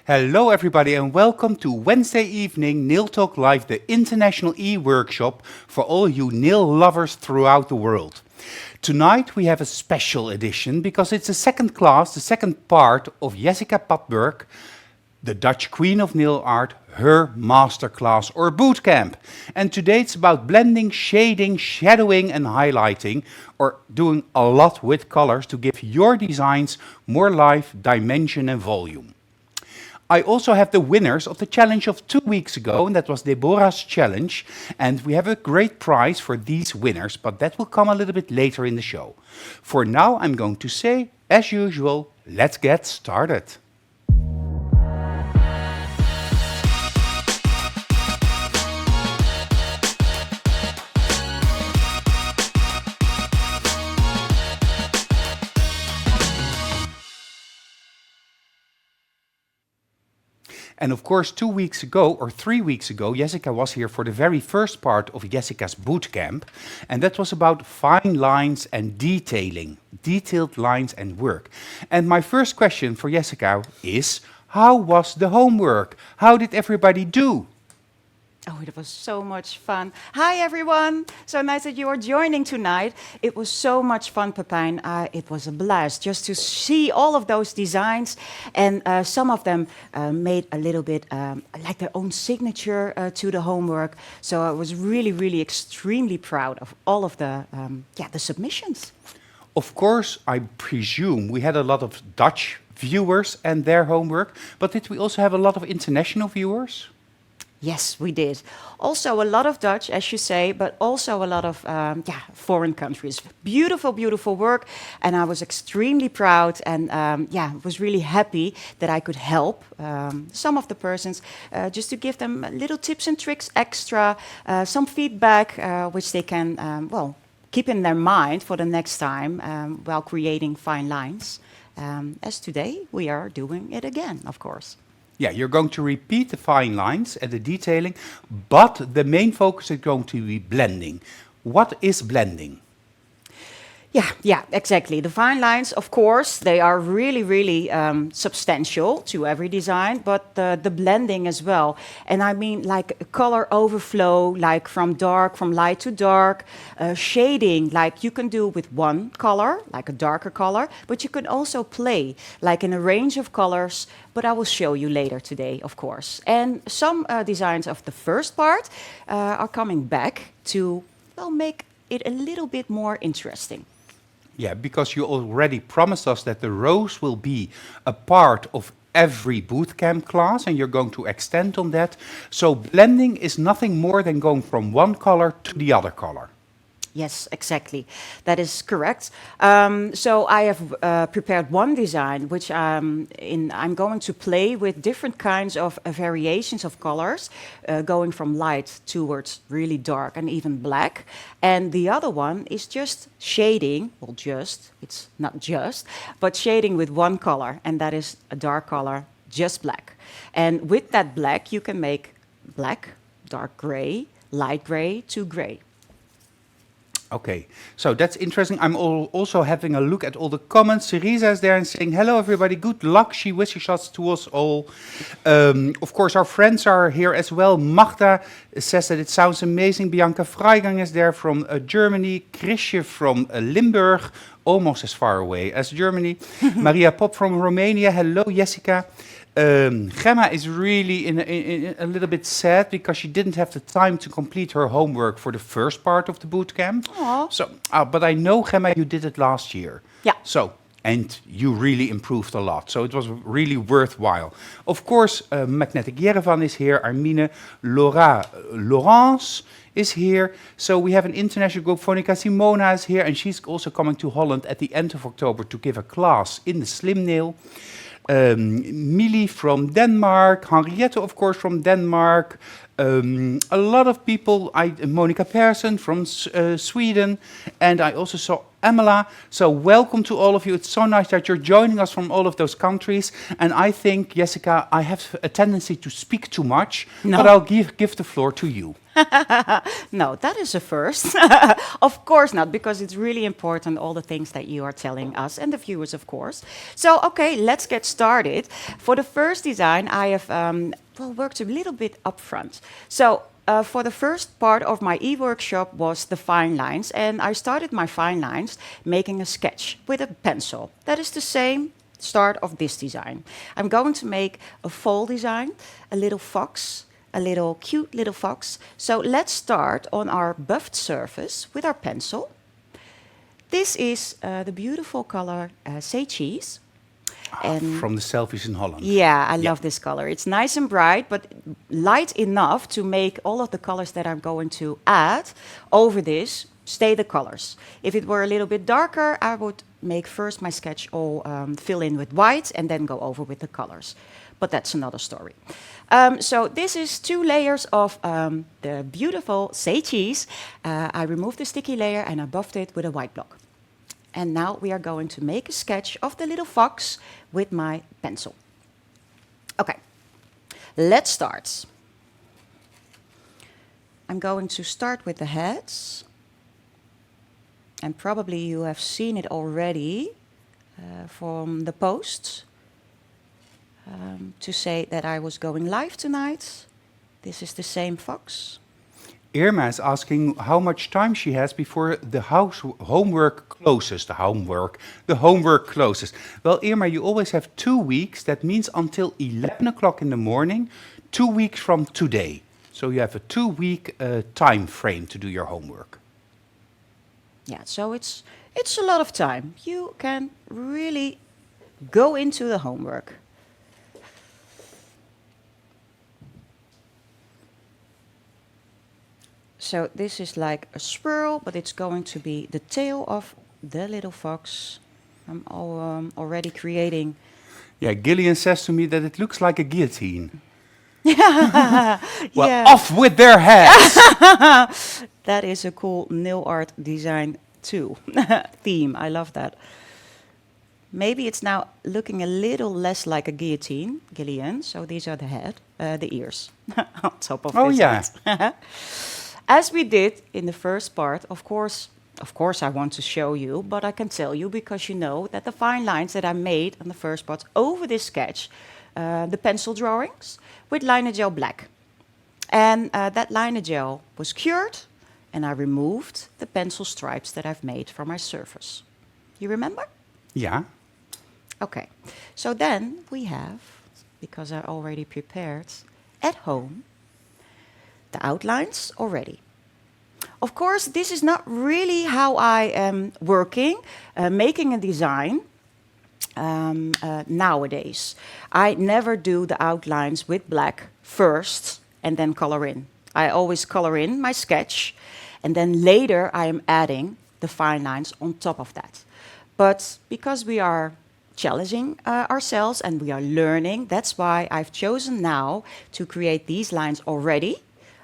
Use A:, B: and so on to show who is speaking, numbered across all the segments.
A: Hello everybody and welcome to Wednesday evening Nail Talk Live, the international e-workshop for all you nail lovers throughout the world. Tonight we have a special edition because it's the second class, the second part of Jessica Patburg, the Dutch Queen of Nail Art, her masterclass or bootcamp. And today it's about blending, shading, shadowing and highlighting, or doing a lot with colors to give your designs more life, dimension and volume. I also have the winners of the challenge of 2 weeks ago, and that was Deborah's challenge. And we have a great prize for these winners, but that will come a little bit later in the show. For now, I'm going to say, as usual, let's get started. And of course, 2 weeks ago, or 3 weeks ago, Jessica was here for the very first part of Jessica's bootcamp. And that was about fine lines and detailing, detailed lines and work. And my first question for Jessica is, how was the homework? How did everybody do?
B: Oh, it was so much fun. Hi, everyone. So nice that you are joining tonight. It was so much fun, Pepijn. It was a blast just to see all of those designs. And some of them made a little bit like their own signature to the homework. So I was really, really extremely proud of all of the submissions.
A: Of course, I presume we had a lot of Dutch viewers and their homework. But did we also have a lot of international viewers?
B: Yes, we did. Also a lot of Dutch, as you say, but also a lot of foreign countries. Beautiful, beautiful work. And I was extremely proud and was really happy that I could help some of the persons just to give them little tips and tricks extra, some feedback, which they can, keep in their mind for the next time while creating fine lines. As today, we are doing it again, of course.
A: Yeah, you're going to repeat the fine lines and the detailing, but the main focus is going to be blending. What is blending?
B: Yeah, exactly. The fine lines, of course, they are really, really substantial to every design, but the blending as well. And I mean like color overflow, like from light to dark, shading, like you can do with one color, like a darker color, but you can also play, like in a range of colors, but I will show you later today, of course. And some designs of the first part are coming back to, make it a little bit more interesting.
A: Yeah, because you already promised us that the rose will be a part of every bootcamp class, and you're going to extend on that. So blending is nothing more than going from one color to the other color.
B: Yes, exactly. That is correct. So I have prepared one design, which I'm going to play with different kinds of variations of colors, going from light towards really dark and even black. And the other one is just shading, it's not just, but shading with one color, and that is a dark color, just black. And with that black, you can make black, dark gray, light gray to gray.
A: Okay, so that's interesting. I'm also having a look at all the comments. Teresa is there and saying, hello everybody, good luck. She wishes us to us all. Of course, our friends are here as well. Magda says that it sounds amazing. Bianca Freigang is there from Germany. Chrisje from Limburg, almost as far away as Germany. Maria Pop from Romania. Hello, Jessica. Gemma is really in a little bit sad because she didn't have the time to complete her homework for the first part of the bootcamp. So, but I know, Gemma, you did it last year.
B: Yeah.
A: So, and you really improved a lot. So it was really worthwhile. Of course, Magnetic Yerevan is here. Armine Laurence is here. So we have an international group. Fonica Simona is here, and she's also coming to Holland at the end of October to give a class in the slim nail. Millie from Denmark, Henriette, of course, from Denmark, a lot of people, Monica Persson from Sweden, and I also saw Amela. So welcome to all of you. It's so nice that you're joining us from all of those countries. And I think, Jessica, I have a tendency to speak too much, but I'll give the floor to you.
B: No, that is a first. Of course not, because it's really important, all the things that you are telling us and the viewers, of course. So, okay, let's get started. For the first design, I have worked a little bit upfront. So, for the first part of my e-workshop was the fine lines, and I started my fine lines making a sketch with a pencil. That is the same start of this design. I'm going to make a fall design, a little fox, a little cute little fox. So let's start on our buffed surface with our pencil. This is the beautiful color Say Cheese.
A: And from the selfies in Holland.
B: Yeah, I love this color. It's nice and bright, but light enough to make all of the colors that I'm going to add over this stay the colors. If it were a little bit darker, I would make first my sketch all fill in with white and then go over with the colors. But that's another story. So this is 2 layers of the beautiful Say Cheese. I removed the sticky layer and I buffed it with a white block. And now we are going to make a sketch of the little fox with my pencil. Okay, let's start. I'm going to start with the heads. And probably you have seen it already from the posts. To say that I was going live tonight. This is the same fox.
A: Irma is asking how much time she has before the homework closes. The homework closes. Well, Irma, you always have 2 weeks. That means until 11 o'clock in the morning, 2 weeks from today. So you have a 2-week time frame to do your homework.
B: Yeah, so it's a lot of time. You can really go into the homework. So this is like a swirl, but it's going to be the tail of the little fox. I'm already creating.
A: Yeah, Gillian says to me that it looks like a guillotine. Well,
B: Yeah.
A: off with their heads!
B: That is a cool nail art design too. Theme, I love that. Maybe it's now looking a little less like a guillotine, Gillian. So these are the head, the ears on top of this head. As we did in the first part, of course, I want to show you, but I can tell you because you know that the fine lines that I made on the first part over this sketch, the pencil drawings with liner gel black. And that liner gel was cured, and I removed the pencil stripes that I've made from my surface. You remember?
A: Yeah.
B: Okay. So then we have, because I already prepared at home, the outlines already. Of course, this is not really how I am working, making a design nowadays. I never do the outlines with black first and then color in. I always color in my sketch, and then later I am adding the fine lines on top of that. But because we are challenging ourselves and we are learning, that's why I've chosen now to create these lines already.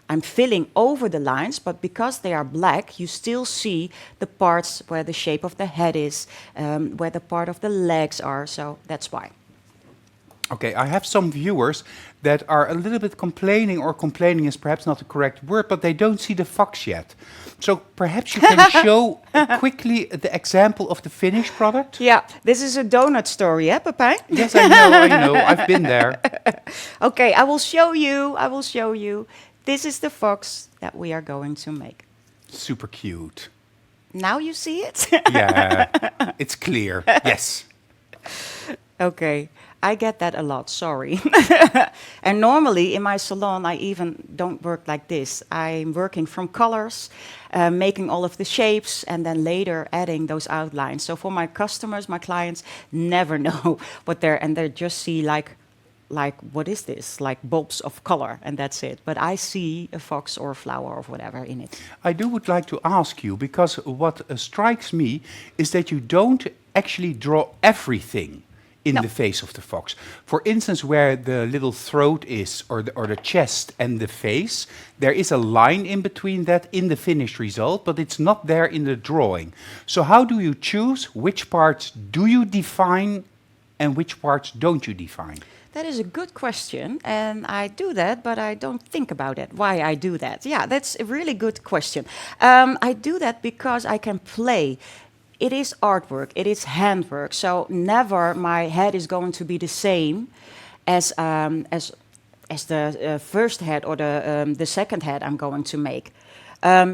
B: I'm filling over the lines, but because they are black, you still see the parts where the shape of the head is, where the part of the legs are, so that's why.
A: Okay, I have some viewers that are a little bit complaining, or complaining is perhaps not the correct word, but they don't see the fox yet. So perhaps you can show quickly the example of the finished product?
B: Yeah, this is a donut story, eh, Pepijn?
A: Yes, I know, I've been there.
B: Okay, I will show you. This is the fox that we are going to make.
A: Super cute.
B: Now you see it?
A: Yeah, it's clear, yes.
B: Okay, I get that a lot, sorry. And normally in my salon, I even don't work like this. I'm working from colors, making all of the shapes, and then later adding those outlines. So for my customers, my clients never know what they just see like, what is this? Like bulbs of color, and that's it. But I see a fox or a flower or whatever in it.
A: I would like to ask you, because what strikes me is that you don't actually draw everything in
B: No.
A: the face of the fox. For instance, where the little throat is, or the chest and the face, there is a line in between that in the finished result, but it's not there in the drawing. So how do you choose which parts do you define and which parts don't you define?
B: That is a good question, and I do that, but I don't think about it, why I do that. Yeah, that's a really good question. I do that because I can play. It is artwork, it is handwork, so never my head is going to be the same as the first head or the second head I'm going to make.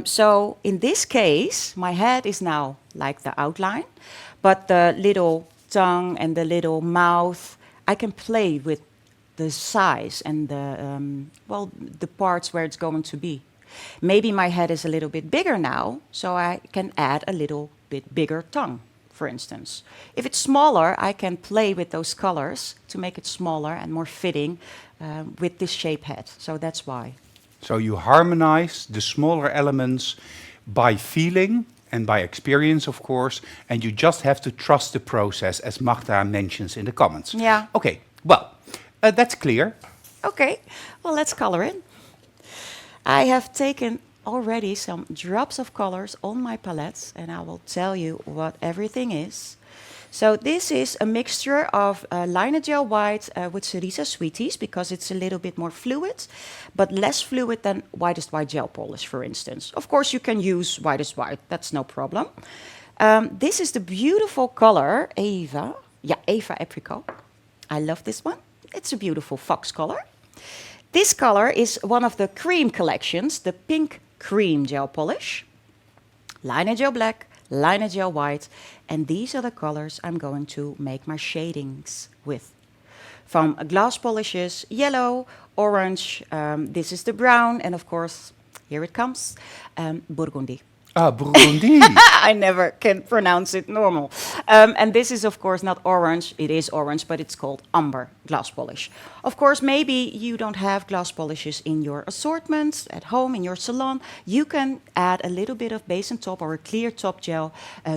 B: So in this case, my head is now like the outline, but the little tongue and the little mouth, I can play with the size and the parts where it's going to be. Maybe my head is a little bit bigger now, so I can add a little bit bigger tongue, for instance. If it's smaller, I can play with those colors to make it smaller and more fitting with this shape head. So that's why.
A: So you harmonize the smaller elements by feeling and by experience, of course, and you just have to trust the process, as Magda mentions in the comments.
B: Yeah.
A: Okay, well, that's clear.
B: Okay, well, let's color in. I have taken already some drops of colors on my palettes, and I will tell you what everything is. So this is a mixture of liner gel white with Cerise Sweeties, because it's a little bit more fluid, but less fluid than whitest white gel polish, for instance. Of course, you can use whitest white, that's no problem. This is the beautiful color, Eva. Yeah, Eva Apricot. I love this one. It's a beautiful fox color. This color is one of the cream collections, the pink cream gel polish. Liner gel black, liner gel white, and these are the colors I'm going to make my shadings with. From glass polishes, yellow, orange, this is the brown, and of course, here it comes, burgundy.
A: Ah, Burgundy.
B: I never can pronounce it normal. And this is, of course, not orange. It is orange, but it's called umber glass polish. Of course, maybe you don't have glass polishes in your assortment at home, in your salon. You can add a little bit of base and top or a clear top gel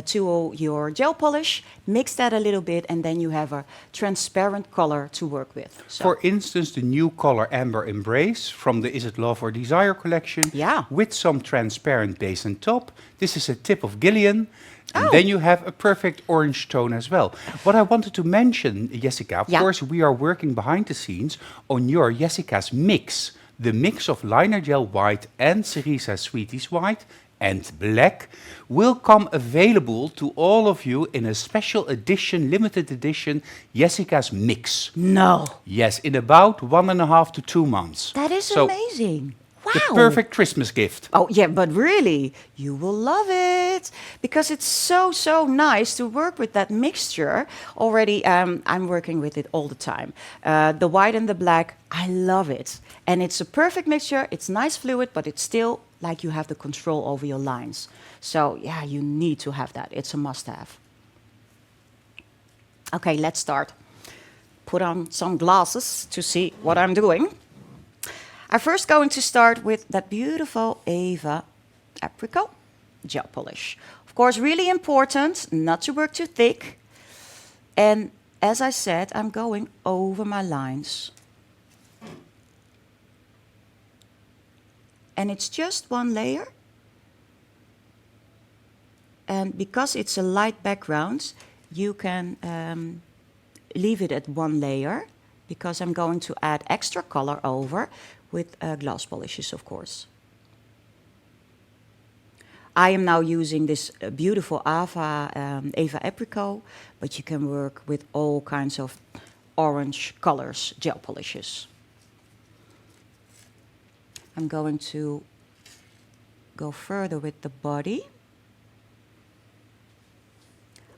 B: to your gel polish, mix that a little bit, and then you have a transparent color to work with. So.
A: For instance, the new color Amber Embrace from the Is It Love or Desire collection,
B: Yeah.
A: with some transparent base and top. This is a tip of Gillian, and
B: Oh.
A: then you have a perfect orange tone as well. What I wanted to mention, Jessica, of
B: Yeah.
A: course, we are working behind the scenes on your Jessica's mix. The mix of liner gel white and Cerise Sweeties white and black will come available to all of you in a special edition, limited edition, Jessica's mix.
B: No.
A: Yes, in about 1.5 to 2 months.
B: That is
A: So,
B: amazing. Wow.
A: the perfect Christmas gift.
B: Oh, yeah, but really, you will love it because it's so, so nice to work with that mixture. Already, I'm working with it all the time. The white and the black, I love it. And it's a perfect mixture. It's nice fluid, but it's still like you have the control over your lines. So, yeah, you need to have that. It's a must-have. Okay, let's start. Put on some glasses to see what I'm doing. I'm first going to start with that beautiful Eva Apricot gel polish. Of course, really important not to work too thick. And as I said, I'm going over my lines. And it's just one layer. And because it's a light background, you can leave it at one layer, because I'm going to add extra color over with glass polishes, of course. I am now using this beautiful Eva Apricot, but you can work with all kinds of orange colors, gel polishes. I'm going to go further with the body.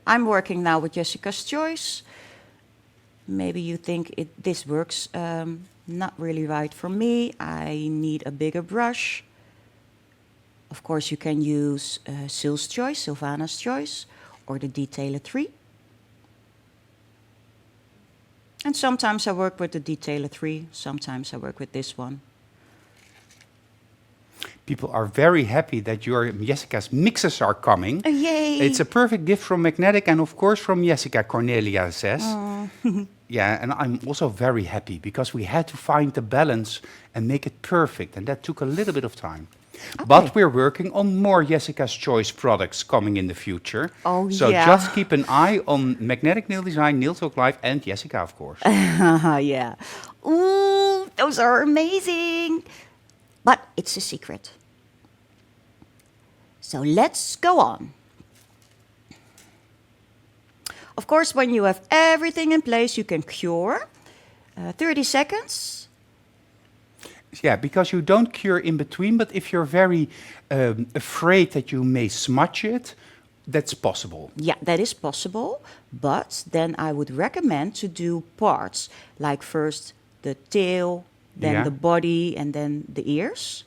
B: I'm working now with Jessica's Choice. Maybe you think this works not really right for me. I need a bigger brush. Of course, you can use Sil's Choice, Silvana's Choice, or the Detailer 3. And sometimes I work with the Detailer 3, sometimes I work with this one.
A: People are very happy that your Jessica's mixes are coming.
B: Yay!
A: It's a perfect gift from Magnetic and of course from Jessica, Cornelia says. Yeah, and I'm also very happy because we had to find the balance and make it perfect, and that took a little bit of time.
B: Okay.
A: But we're working on more Jessica's Choice products coming in the future.
B: Oh,
A: so
B: yeah.
A: just keep an eye on Magnetic Nail Design, Nail Talk Live, and Jessica, of course.
B: Yeah. Ooh, those are amazing. But it's a secret. So let's go on. Of course, when you have everything in place, you can cure. 30 seconds.
A: Yeah, because you don't cure in between, but if you're very afraid that you may smudge it, that's possible.
B: Yeah, that is possible. But then I would recommend to do parts, like first the tail, then
A: Yeah.
B: the body, and then the ears.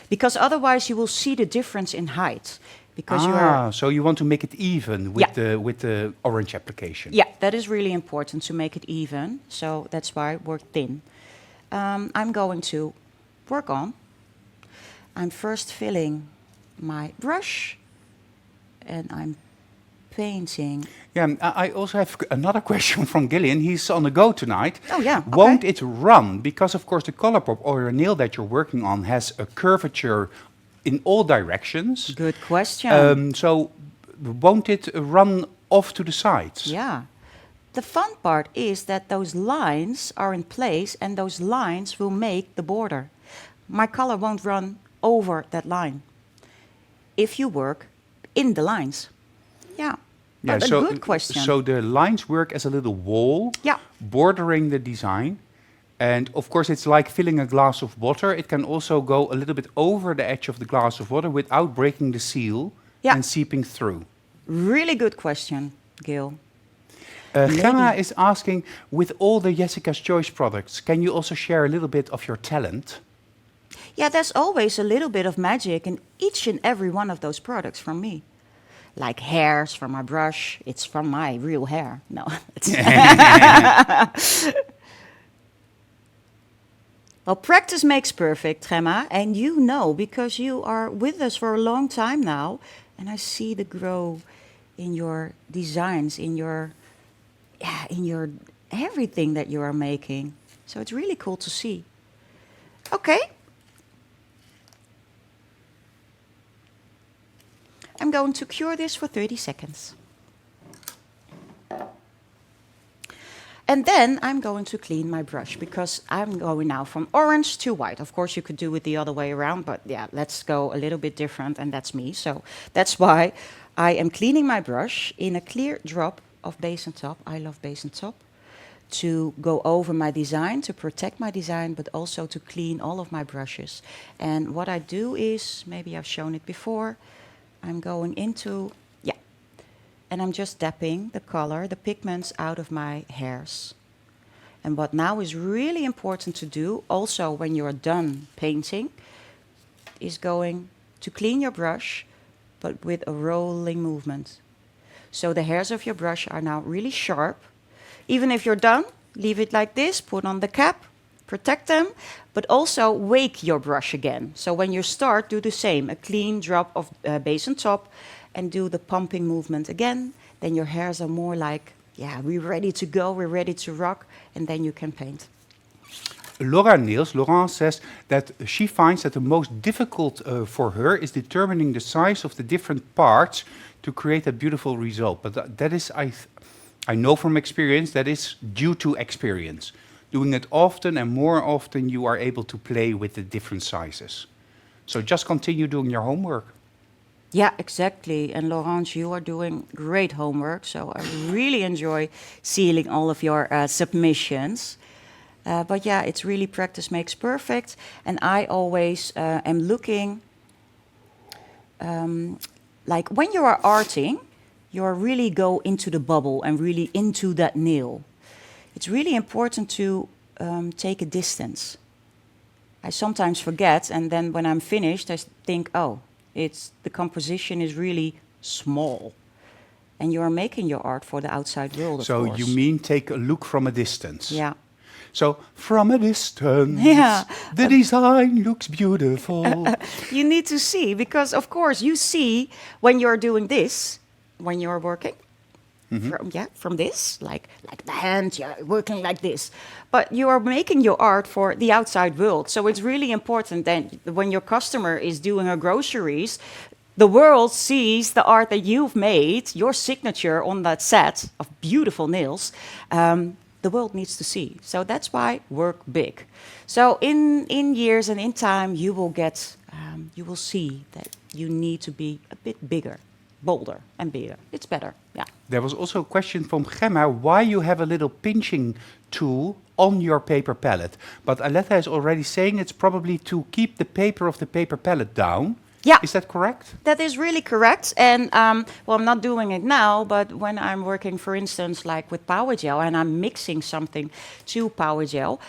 B: Because otherwise you will see the difference in height. Because you are,
A: So you want to make it even with the orange application.
B: yeah, that is really important to make it even. So that's why I work thin. I'm going to work on. I'm first filling my brush and I'm painting.
A: Yeah, I also have another question from Gillian. He's on the go tonight.
B: Oh, yeah, okay.
A: Won't it run? Because, of course, the Colourpop or your nail that you're working on has a curvature in all directions.
B: Good question.
A: So won't it run off to the sides?
B: Yeah. The fun part is that those lines are in place and those lines will make the border. My color won't run over that line if you work in the lines. Yeah.
A: Yeah,
B: But a
A: so,
B: good question.
A: So the lines work as a little wall
B: Yeah.
A: bordering the design. And of course, it's like filling a glass of water. It can also go a little bit over the edge of the glass of water without breaking the seal
B: Yeah.
A: and seeping through.
B: Really good question, Gil.
A: Gemma is asking, with all the Jessica's Choice products, can you also share a little bit of your talent?
B: Yeah, there's always a little bit of magic in each and every one of those products from me. Like hairs from my brush, it's from my real hair. No, it's well, practice makes perfect, Gemma, and you know because you are with us for a long time now, and I see the grow in your designs, in your everything that you are making. So it's really cool to see. Okay. I'm going to cure this for 30 seconds. And then I'm going to clean my brush because I'm going now from orange to white. Of course, you could do it the other way around, but yeah, let's go a little bit different, and that's me. So that's why I am cleaning my brush in a clear drop of base and top. I love base and top. To go over my design, to protect my design, but also to clean all of my brushes. And what I do is, maybe I've shown it before, I'm going into, yeah, and I'm just dapping the color, the pigments out of my hairs. And what now is really important to do, also when you're done painting, is going to clean your brush, but with a rolling movement. So the hairs of your brush are now really sharp. Even if you're done, leave it like this, put on the cap, protect them, but also wake your brush again. So when you start, do the same, a clean drop of base and top, and do the pumping movement again. Then your hairs are more like, yeah, we're ready to go, we're ready to rock, and then you can paint.
A: Laura Niels, Laurent says that she finds that the most difficult for her is determining the size of the different parts to create a beautiful result. But that is, I know from experience, that is due to experience. Doing it often and more often, you are able to play with the different sizes. So just continue doing your homework.
B: Yeah, exactly. And Laurence, you are doing great homework. So I really enjoy seeing all of your submissions. But yeah, it's really practice makes perfect. And I always am looking, like when you are arting, you really go into the bubble and really into that nail. It's really important to take a distance. I sometimes forget, and then when I'm finished, I think, oh, the composition is really small. And you are making your art for the outside world, of course.
A: So you mean take a look from a distance?
B: Yeah.
A: So from a distance,
B: Yeah.
A: the design looks beautiful.
B: You need to see, because of course you see when you're doing this, when you're working. From this, like the hand, you're working like this. But you are making your art for the outside world. So it's really important that when your customer is doing her groceries, the world sees the art that you've made, your signature on that set of beautiful nails. The world needs to see. So that's why work big. So in years and in time, you will see that you need to be a bit bigger, bolder and bigger. It's better, yeah.
A: There was also a question from Gemma why you have a little pinching tool on your paper palette. But Aletta is already saying it's probably to keep the paper of the paper palette down.
B: Yeah.
A: Is that correct?
B: That is really correct. And, well, I'm not doing it now, but when I'm working, for instance, like with power gel, and I'm mixing something to power gel,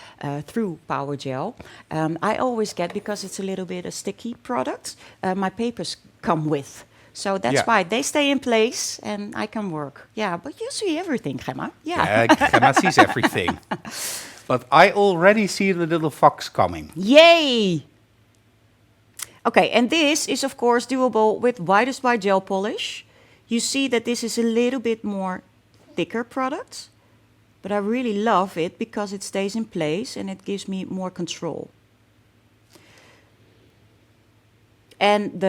B: through power gel, I always get, because it's a little bit a sticky product, my papers come with. So that's why they stay in place and I can work. Yeah, but you see everything, Gemma. Yeah,
A: Gemma sees everything. But I already see the little fox coming.
B: Yay! Okay, and this is of course doable with whitest white gel polish. You see that this is a little bit more thicker product, but I really love it because it stays in place and it gives me more control. And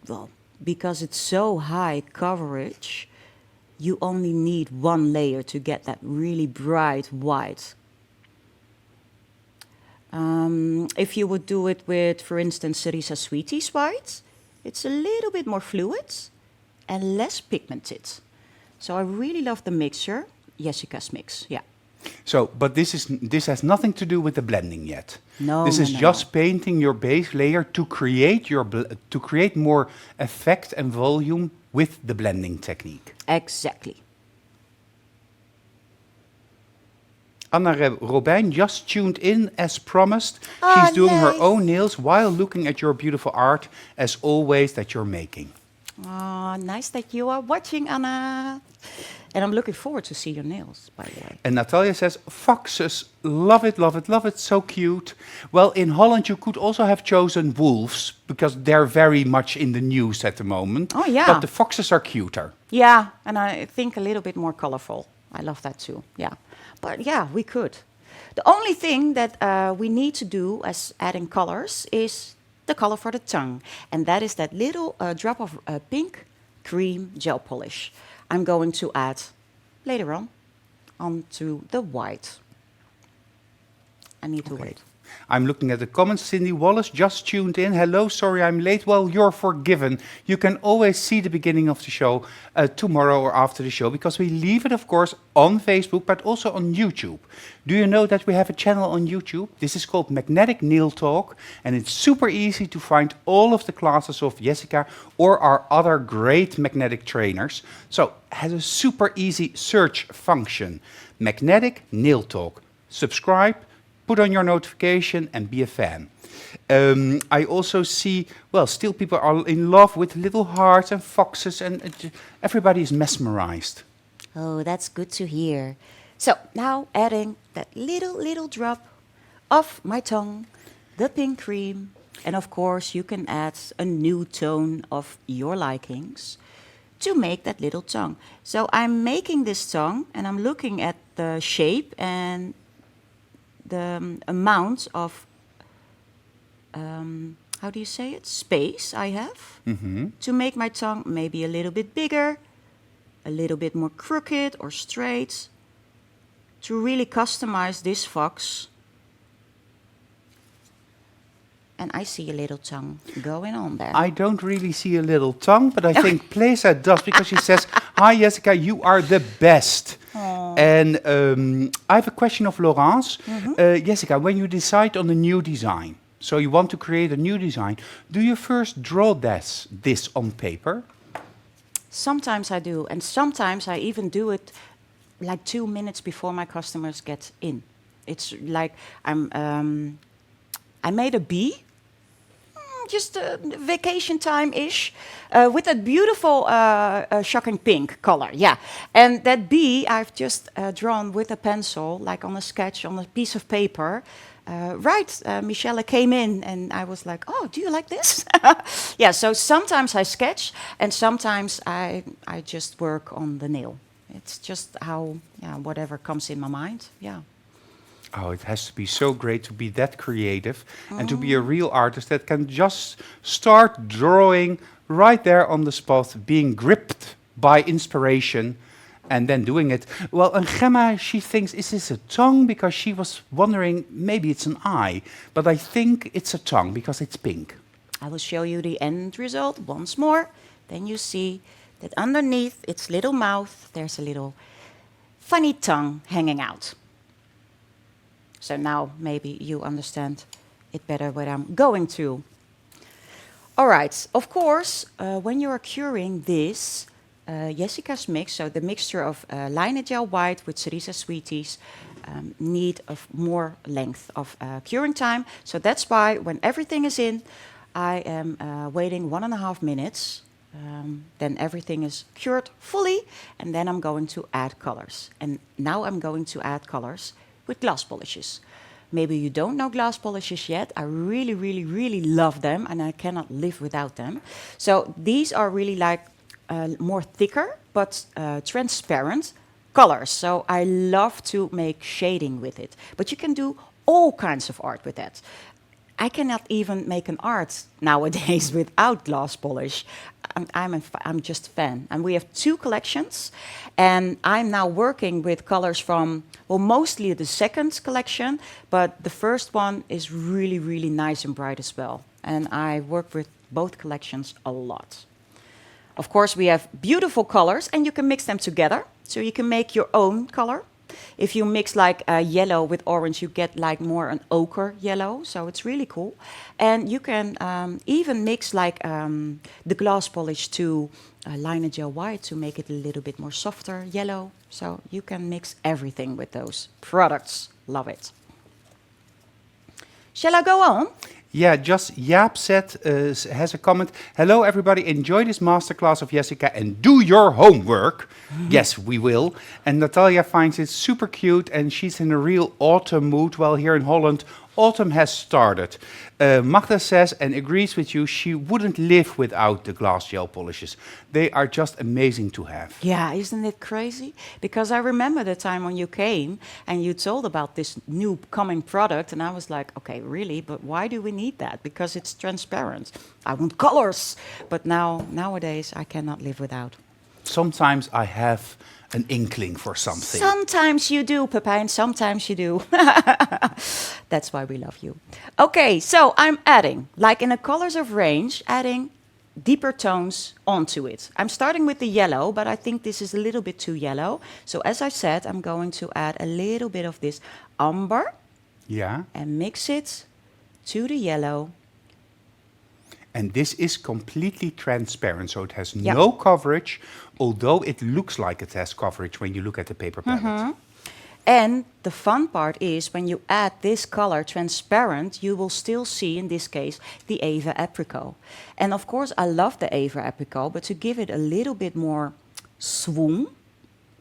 B: well, because it's so high coverage, you only need one layer to get that really bright white. If you would do it with, for instance, Cerisa Sweetie's white, it's a little bit more fluid and less pigmented. So I really love the mixture, Jessica's mix, yeah.
A: So, but this has nothing to do with the blending yet.
B: No,
A: this is
B: no.
A: just painting your base layer to create to create more effect and volume with the blending technique.
B: Exactly.
A: Anna Robijn just tuned in as promised. She's doing her own nails while looking at your beautiful art, as always, that you're making.
B: Oh, nice that you are watching, Anna. And I'm looking forward to see your nails, by the way.
A: And Natalia says, foxes, love it, love it, love it, so cute. Well, in Holland, you could also have chosen wolves, because they're very much in the news at the moment.
B: Oh, yeah.
A: But the foxes are cuter.
B: Yeah, and I think a little bit more colorful. I love that too, yeah. But yeah, we could. The only thing that we need to do as adding colors is the color for the tongue. And that is that little drop of pink cream gel polish. I'm going to add later on onto the white. I need to wait.
A: I'm looking at the comments. Cindy Wallace just tuned in. Hello, sorry I'm late. Well, you're forgiven. You can always see the beginning of the show tomorrow or after the show, because we leave it, of course, on Facebook, but also on YouTube. Do you know that we have a channel on YouTube? This is called Magnetic Nail Talk, and it's super easy to find all of the classes of Jessica or our other great magnetic trainers. So it has a super easy search function. Magnetic Nail Talk. Subscribe. Put on your notification and be a fan. I also see, well, still people are in love with little hearts and foxes, and everybody is mesmerized.
B: Oh, that's good to hear. So now adding that little drop of my tongue, the pink cream, and of course you can add a new tone of your likings to make that little tongue. So I'm making this tongue and I'm looking at the shape and the amount of, how do you say it, space I have to make my tongue maybe a little bit bigger, a little bit more crooked or straight, to really customize this fox. And I see a little tongue going on there.
A: I don't really see a little tongue, but I think Plesa does, because she says, hi Jessica, you are the best. Aww. And I have a question of Laurence. Jessica, when you decide on a new design, so you want to create a new design, do you first draw this on paper?
B: Sometimes I do, and sometimes I even do it like 2 minutes before my customers get in. It's like I made a bee just vacation time-ish, with that beautiful shocking pink color. Yeah, and that bee I've just drawn with a pencil, like on a sketch on a piece of paper. Michelle came in and I was like, oh, do you like this? Yeah, so sometimes I sketch and sometimes I just work on the nail. It's just how, yeah, whatever comes in my mind, yeah.
A: Oh, it has to be so great to be that creative and to be a real artist that can just start drawing right there on the spot, being gripped by inspiration and then doing it. Well, and Gemma, she thinks, is this a tongue? Because she was wondering, maybe it's an eye. But I think it's a tongue because it's pink.
B: I will show you the end result once more. Then you see that underneath its little mouth, there's a little funny tongue hanging out. So now maybe you understand it better what I'm going to. All right, of course, when you are curing this, Jessica's mix, so the mixture of Line Gel White with Cerise Sweeties, need of more length of curing time. So that's why when everything is in, I am waiting 1.5 minutes. Then everything is cured fully, and then I'm going to add colors. And now I'm going to add colors with glass polishes. Maybe you don't know glass polishes yet. I really, really, really love them, and I cannot live without them. So these are really like more thicker, but transparent colors. So I love to make shading with it. But you can do all kinds of art with that. I cannot even make an art nowadays without glass polish. I'm just a fan. And we have 2 collections. And I'm now working with colors from, well, mostly the second collection. But the first one is really, really nice and bright as well. And I work with both collections a lot. Of course, we have beautiful colors, and you can mix them together. So you can make your own color. If you mix like yellow with orange, you get like more an ochre yellow. So it's really cool. And you can even mix like the glass polish to Line Gel White to make it a little bit more softer yellow. So you can mix everything with those products. Love it. Shall I go on?
A: Yeah, just Jaap has a comment. Hello, everybody. Enjoy this masterclass of Jessica and do your homework. Yes, we will. And Natalia finds it super cute, and she's in a real autumn mood. While here in Holland, autumn has started. Magda says and agrees with you, she wouldn't live without the glass gel polishes. They are just amazing to have.
B: Yeah, isn't it crazy? Because I remember the time when you came and you told about this new coming product, and I was like, okay, really? But why do we need that? Because it's transparent. I want colors. But nowadays, I cannot live without.
A: Sometimes I have an inkling for something.
B: Sometimes you do, Pepijn, sometimes you do. That's why we love you. Okay, so I'm adding, like in the colors of range, adding deeper tones onto it. I'm starting with the yellow, but I think this is a little bit too yellow. So as I said, I'm going to add a little bit of this umber.
A: Yeah.
B: And mix it to the yellow.
A: And this is completely transparent, so it has no coverage, although it looks like it has coverage when you look at the paper palette.
B: And the fun part is when you add this color transparent, you will still see, in this case, the Ava apricot. And of course, I love the Ava apricot, but to give it a little bit more swoon,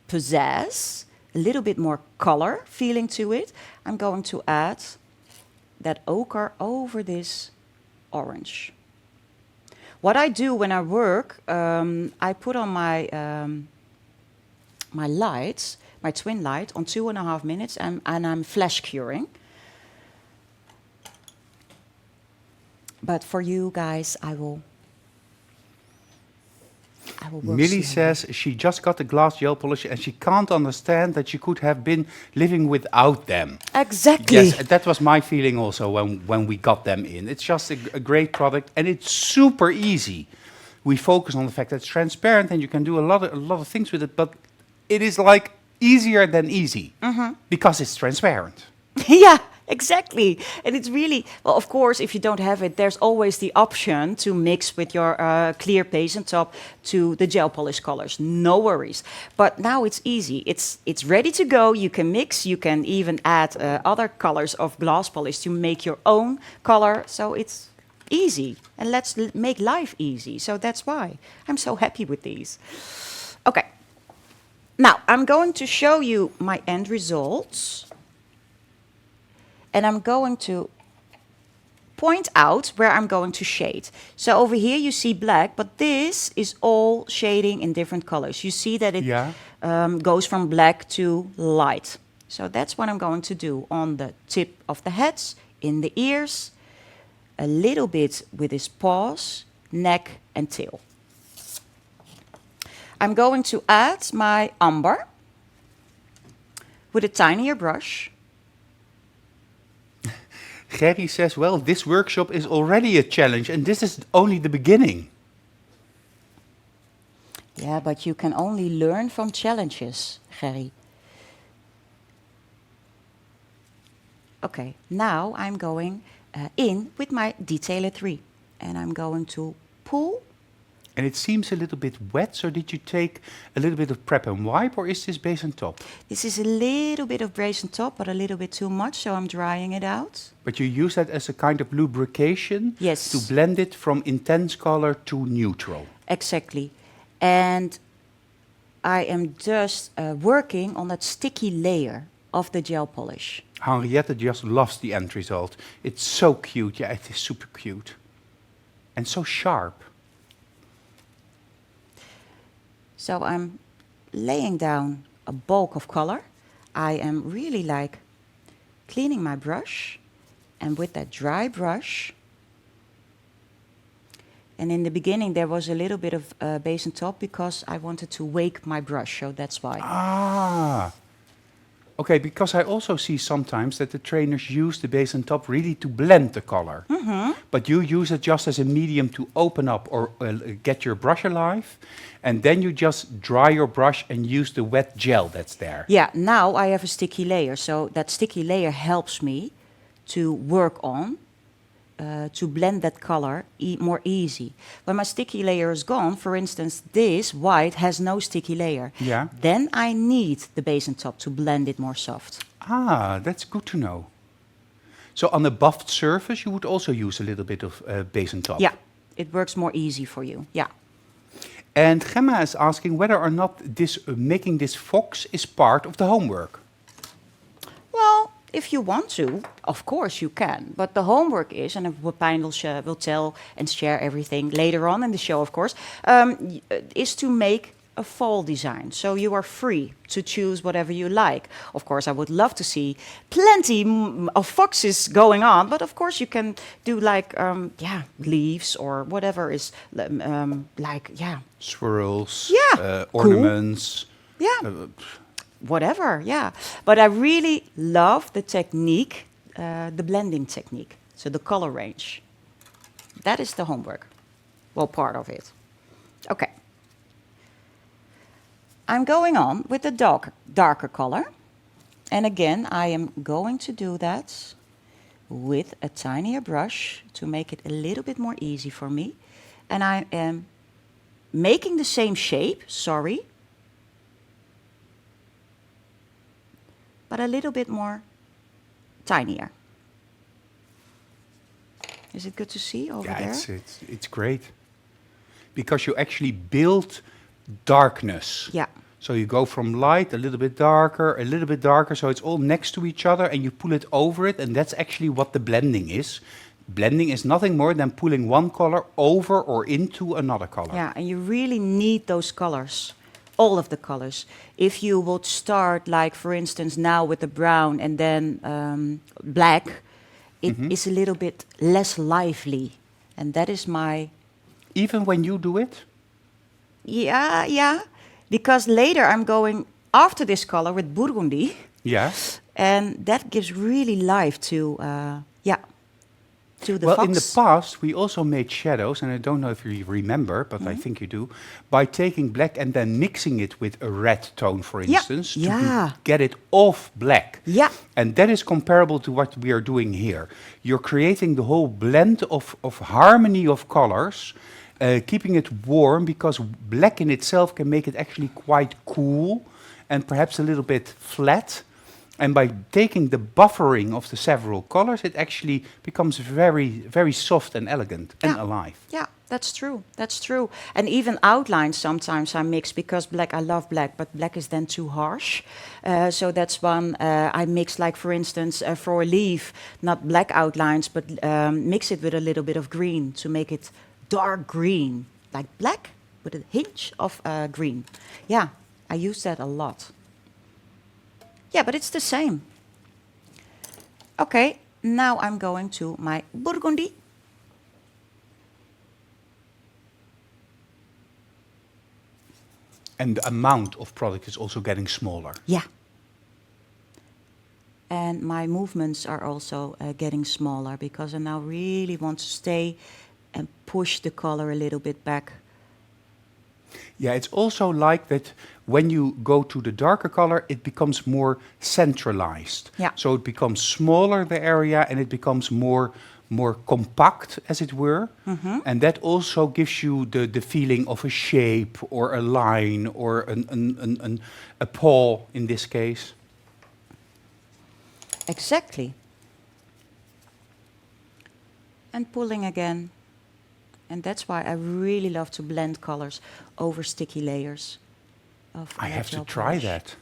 B: pizzazz, a little bit more color feeling to it, I'm going to add that ochre over this orange. What I do when I work, I put on my my lights, my twin light, on 2.5 minutes, and I'm flash curing. But for you guys, I will work
A: Millie
B: slowly.
A: says she just got the glass gel polish and she can't understand that she could have been living without them.
B: Exactly.
A: Yes, that was my feeling also when we got them in. It's just a great product and it's super easy. We focus on the fact that it's transparent and you can do a lot of things with it, but it is like easier than easy because it's transparent.
B: Yeah, exactly. And it's really, well, of course, if you don't have it, there's always the option to mix with your clear base and top to the gel polish colors. No worries. But now it's easy. It's ready to go. You can mix. You can even add other colors of glass polish to make your own color. So it's easy. And let's make life easy. So that's why I'm so happy with these. Okay. Now, I'm going to show you my end results. And I'm going to point out where I'm going to shade. So over here you see black, but this is all shading in different colors. You see that it goes from black to light. So that's what I'm going to do on the tip of the heads, in the ears, a little bit with his paws, neck and tail. I'm going to add my umber with a tinier brush.
A: Gerry says, well, this workshop is already a challenge and this is only the beginning.
B: Yeah, but you can only learn from challenges, Gerry. Okay, now I'm going in with my detailer 3. And I'm going to pull.
A: And it seems a little bit wet, so did you take a little bit of prep and wipe, or is this base and top?
B: This is a little bit of base and top, but a little bit too much, so I'm drying it out.
A: But you use that as a kind of lubrication?
B: Yes.
A: To blend it from intense color to neutral?
B: Exactly. And I am just working on that sticky layer of the gel polish.
A: Henriette just loves the end result. It's so cute. Yeah, it is super cute. And so sharp.
B: So I'm laying down a bulk of color. I am really like cleaning my brush. And with that dry brush, and in the beginning there was a little bit of base and top because I wanted to wake my brush, so that's why.
A: Ah. Okay, because I also see sometimes that the trainers use the base and top really to blend the color.
B: Mm-hmm.
A: But you use it just as a medium to open up or get your brush alive. And then you just dry your brush and use the wet gel that's there.
B: Yeah, now I have a sticky layer. So that sticky layer helps me to work on, to blend that color more easy. When my sticky layer is gone, for instance, this white has no sticky layer.
A: Yeah.
B: Then I need the base and top to blend it more soft.
A: Ah, that's good to know. So on a buffed surface, you would also use a little bit of base and top?
B: Yeah, it works more easy for you, yeah.
A: And Gemma is asking whether or not this making this fox is part of the homework.
B: Well, if you want to, of course you can. But the homework is, and Pijn will tell and share everything later on in the show, of course, is to make a fall design. So you are free to choose whatever you like. Of course, I would love to see plenty of foxes going on, but of course you can do like, leaves or whatever is
A: Swirls,
B: Yeah,
A: ornaments.
B: Cool. Yeah. Whatever, yeah. But I really love the technique, the blending technique. So the color range. That is the homework. Well, part of it. Okay. I'm going on with the darker color. And again, I am going to do that with a tinier brush to make it a little bit more easy for me. And I am making the same shape, but a little bit more tinier. Is it good to see over there?
A: Yeah, it's great. Because you actually build darkness.
B: Yeah.
A: So you go from light, a little bit darker, so it's all next to each other, and you pull it over it, and that's actually what the blending is. Blending is nothing more than pulling one color over or into another color.
B: Yeah, and you really need those colors. All of the colors. If you would start, like for instance, now with the brown and then black, it is a little bit less lively. And that is my...
A: Even when you do it?
B: Yeah. Because later I'm going after this color with burgundy.
A: Yeah.
B: And that gives really life to, to the
A: Well,
B: fox.
A: in the past, we also made shadows, and I don't know if you remember, but I think you do, by taking black and then mixing it with a red tone, for instance, to get it off black.
B: Yeah.
A: And that is comparable to what we are doing here. You're creating the whole blend of harmony of colors, keeping it warm, because black in itself can make it actually quite cool and perhaps a little bit flat. And by taking the buffering of the several colors, it actually becomes very, very soft and elegant and alive.
B: Yeah, that's true. That's true. And even outlines sometimes I mix because black, I love black, but black is then too harsh. So that's one I mix, like for instance, for a leaf, not black outlines, but mix it with a little bit of green to make it dark green, like black with a hint of green. Yeah, I use that a lot. Yeah, but it's the same. Okay, now I'm going to my burgundy.
A: And the amount of product is also getting smaller.
B: Yeah. And my movements are also getting smaller because I now really want to stay and push the color a little bit back.
A: Yeah, it's also like that when you go to the darker color, it becomes more centralized.
B: Yeah.
A: So it becomes smaller, the area, and it becomes more compact, as it were. And that also gives you the feeling of a shape or a line or a paw in this case.
B: Exactly. And pulling again. And that's why I really love to blend colors over sticky layers of
A: I have to
B: gel
A: try
B: polish.
A: that.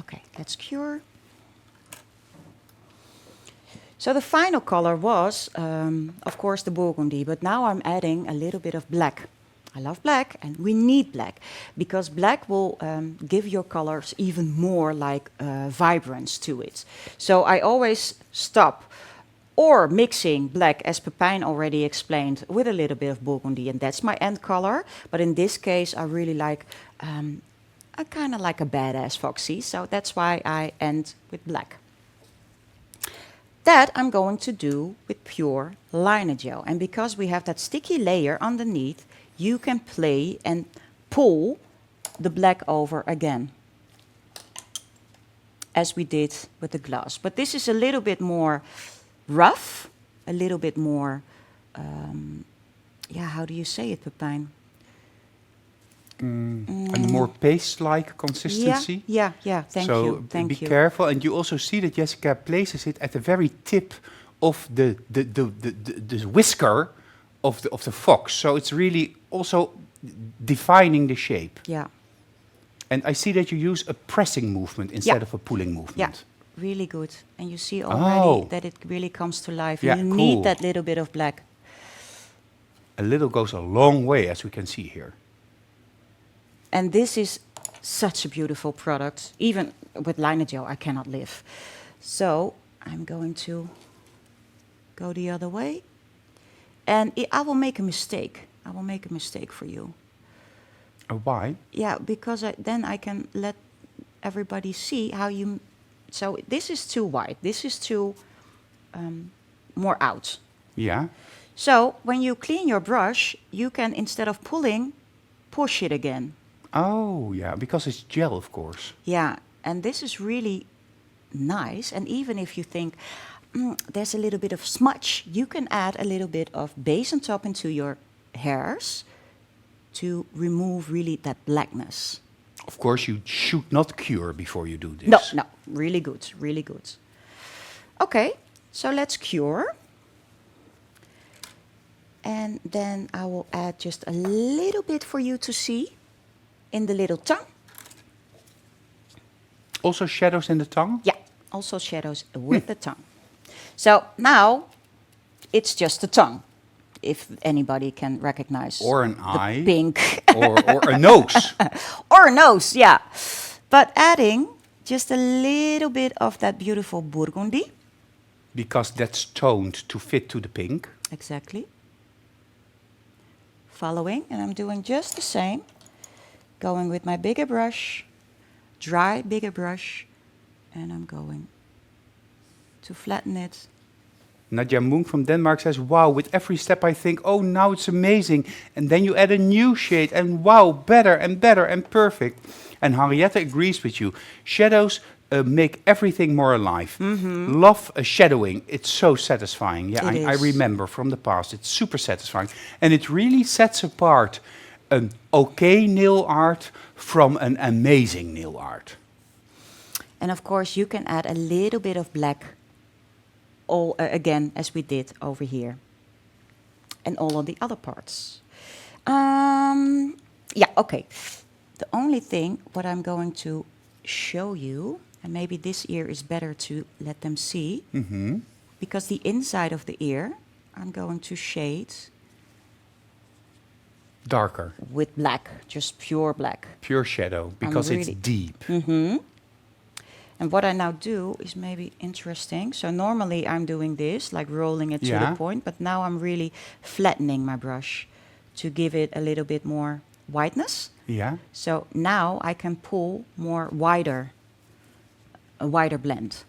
B: Okay, let's cure. So the final color was, of course, the burgundy, but now I'm adding a little bit of black. I love black, and we need black, because black will give your colors even more like vibrance to it. So I always stop or mixing black, as Pepijn already explained, with a little bit of burgundy, and that's my end color. But in this case, I really like, I kind of like a badass foxy, so that's why I end with black. That I'm going to do with pure liner gel. And because we have that sticky layer underneath, you can play and pull the black over again, as we did with the gloss. But this is a little bit more rough, a little bit more, yeah, how do you say it, Pepijn?
A: A more paste-like consistency.
B: Yeah, thank you.
A: So be careful, and you also see that Jessica places it at the very tip of the whisker of the fox. So it's really also defining the shape.
B: Yeah.
A: And I see that you use a pressing movement instead of a pulling movement.
B: Yeah, really good. And you see already that it really comes to life.
A: Yeah,
B: you
A: cool.
B: need that little bit of black.
A: A little goes a long way, as we can see here.
B: And this is such a beautiful product. Even with liner gel, I cannot live. So I'm going to go the other way. And I will make a mistake. I will make a mistake for you.
A: Why?
B: Yeah, because then I can let everybody see how you... So this is too white. This is too more out.
A: Yeah.
B: So when you clean your brush, you can, instead of pulling, push it again.
A: Oh, yeah, because it's gel, of course.
B: Yeah, and this is really nice. And even if you think there's a little bit of smudge, you can add a little bit of base and top into your hairs to remove really that blackness.
A: Of course, you should not cure before you do this.
B: No, really good, really good. Okay, so let's cure. And then I will add just a little bit for you to see in the little tongue.
A: Also shadows in the tongue?
B: Yeah, also shadows with the tongue. So now it's just the tongue, if anybody can recognize.
A: Or an
B: the
A: eye.
B: pink.
A: or a nose.
B: Or a nose, yeah. But adding just a little bit of that beautiful burgundy.
A: Because that's toned to fit to the pink.
B: Exactly. Following, and I'm doing just the same. Going with my bigger brush, dry bigger brush, and I'm going to flatten it.
A: Nadia Moon from Denmark says, wow, with every step I think, oh, now it's amazing. And then you add a new shade, and wow, better and better and perfect. And Henrietta agrees with you. Shadows make everything more alive. Love shadowing. It's so satisfying. Yeah, I remember from the past. It's super satisfying. And it really sets apart an okay nail art from an amazing nail art.
B: And of course, you can add a little bit of black, all again, as we did over here. And all of the other parts. Yeah, okay. The only thing what I'm going to show you, and maybe this ear is better to let them see, because the inside of the ear, I'm going to shade
A: Darker.
B: with black, just pure black.
A: Pure shadow, because it's
B: really-
A: deep.
B: And what I now do is maybe interesting. So normally I'm doing this, like rolling it to
A: Yeah.
B: the point, but now I'm really flattening my brush to give it a little bit more whiteness.
A: Yeah.
B: So now I can pull more wider, a wider blend.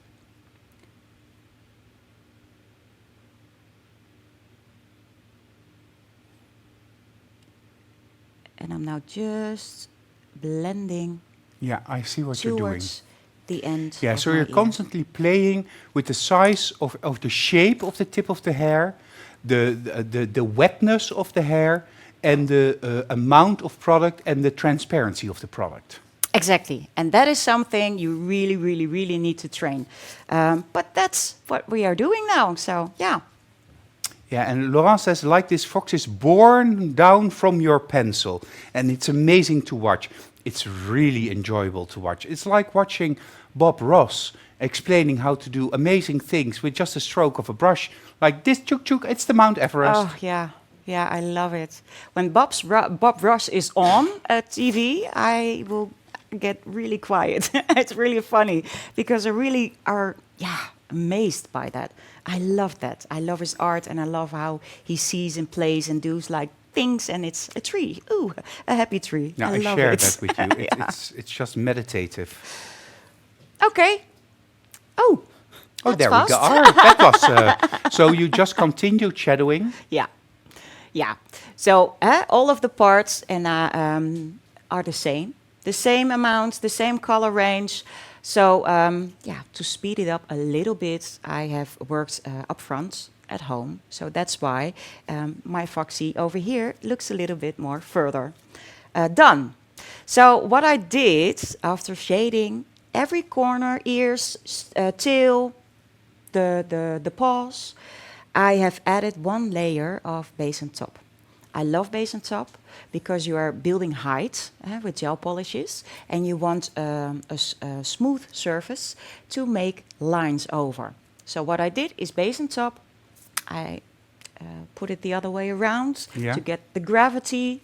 B: And I'm now just blending
A: Yeah, I see what you're doing.
B: towards the end.
A: Yeah,
B: of
A: so
B: my
A: you're
B: ear.
A: constantly playing with the size of the shape of the tip of the hair, the wetness of the hair, and the amount of product and the transparency of the product.
B: Exactly, and that is something you really, really, really need to train. But that's what we are doing now. So yeah,
A: Yeah, and Laurent says, like this fox is born down from your pencil. And it's amazing to watch. It's really enjoyable to watch. It's like watching Bob Ross explaining how to do amazing things with just a stroke of a brush. Like this, chuk chuk, it's the Mount Everest.
B: oh yeah, yeah, I love it. When Bob Ross is on TV, I will get really quiet. It's really funny because I really are amazed by that. I love that. I love his art and I love how he sees and plays and does like things, and it's a tree. Ooh, a happy tree.
A: Yeah, I
B: love
A: share
B: it.
A: that with you.
B: Yeah.
A: It's just meditative.
B: Okay. Oh.
A: Oh,
B: that's
A: there
B: fast.
A: we go. Oh, that was so you just continued shadowing.
B: Yeah, yeah. So all of the parts and are the same amount, the same color range. So yeah, to speed it up a little bit, I have worked up front at home. So that's why my foxy over here looks a little bit more further done. So what I did after shading every corner, ears, tail, the paws, I have added one layer of base and top. I love base and top because you are building height with gel polishes and you want a smooth surface to make lines over. So what I did is base and top. I put it the other way around to get the gravity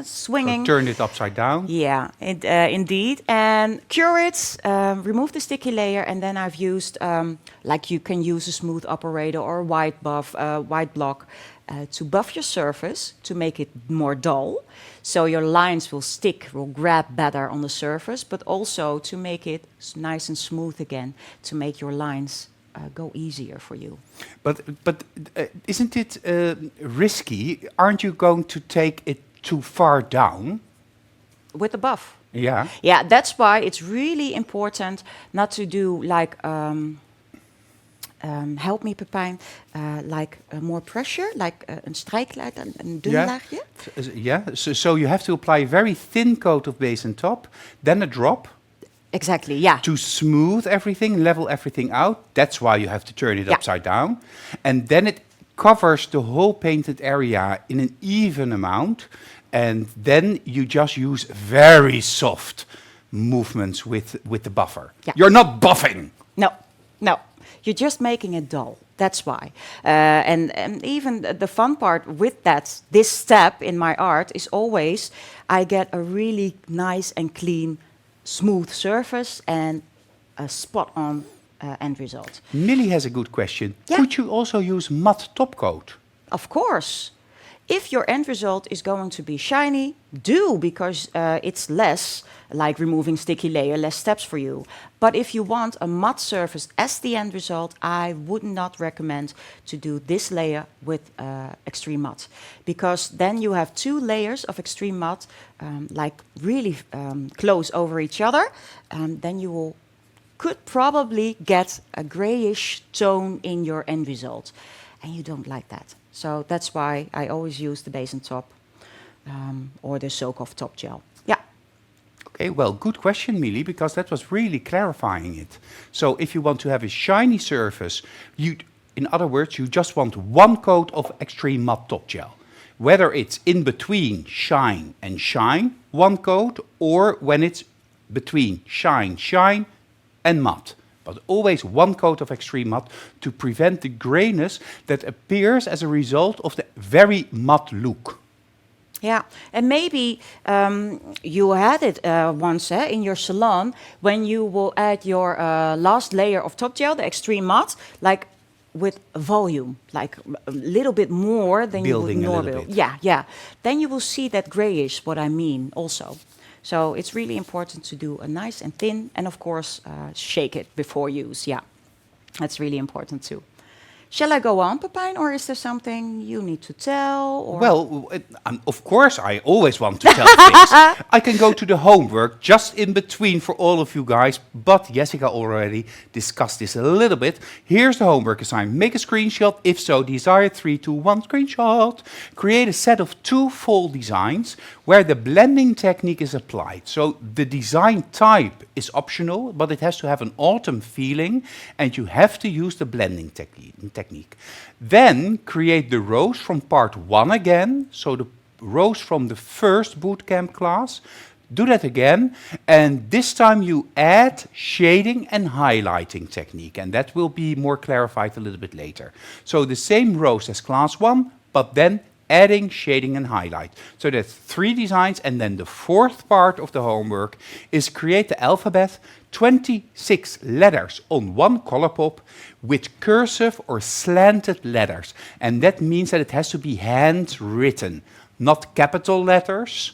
B: swinging.
A: So turn it upside down.
B: Yeah, indeed. And cure it, remove the sticky layer, and then I've used, like you can use a smooth operator or a white block to buff your surface to make it more dull. So your lines will grab better on the surface, but also to make it nice and smooth again, to make your lines go easier for you.
A: But isn't it risky? Aren't you going to take it too far down?
B: With the buff.
A: Yeah.
B: Yeah, that's why it's really important not to do like, help me Pepijn, like more pressure, like een strijklijst, een dun laagje.
A: Yeah, so you have to apply a very thin coat of base and top, then a drop.
B: Exactly, yeah.
A: To smooth everything, level everything out. That's why you have to turn it upside down. And then it covers the whole painted area in an even amount. And then you just use very soft movements with the buffer.
B: Yeah.
A: You're not buffing.
B: No. You're just making it dull. That's why. And even the fun part with this step in my art is always I get a really nice and clean, smooth surface and a spot-on end result.
A: Millie has a good question.
B: Yeah.
A: Could you also use matte top coat?
B: Of course. If your end result is going to be shiny, do, because it's less, like removing sticky layer, less steps for you. But if you want a matte surface as the end result, I would not recommend to do this layer with extreme matte. Because then you have two layers of extreme matte, like really close over each other. Then you could probably get a grayish tone in your end result. And you don't like that. So that's why I always use the base and top or the soak-off top gel. Yeah.
A: Okay, well, good question, Mili, because that was really clarifying it. So if you want to have a shiny surface, in other words, you just want one coat of extreme matte top gel. Whether it's in between shine and shine, one coat, or when it's between shine and matte. But always one coat of extreme matte to prevent the grayness that appears as a result of the very matte look.
B: Yeah, and maybe you had it once in your salon when you will add your last layer of top gel, the extreme matte, like with volume, like a little bit more than
A: Building
B: you would
A: a little
B: normally.
A: bit.
B: Yeah, yeah. Then you will see that grayish, what I mean also. So it's really important to do a nice and thin, and of course, shake it before use. Yeah, that's really important too. Shall I go on, Pepijn, or is there something you need to tell? Or?
A: Well, of course, I always want to tell things. I can go to the homework just in between for all of you guys, but Jessica already discussed this a little bit. Here's the homework assignment. Make a screenshot. If so, desired 3, 2, 1 screenshot. Create a set of 2 full designs where the blending technique is applied. So the design type is optional, but it has to have an autumn feeling, and you have to use the blending technique. Then create the rows from part 1 again, so the rows from the first bootcamp class. Do that again, and this time you add shading and highlighting technique, and that will be more clarified a little bit later. So the same rows as class 1, but then adding shading and highlight. So that's 3 designs, and then the 4th part of the homework is create the alphabet, 26 letters on one color pop with cursive or slanted letters. And that means that it has to be handwritten, not capital letters,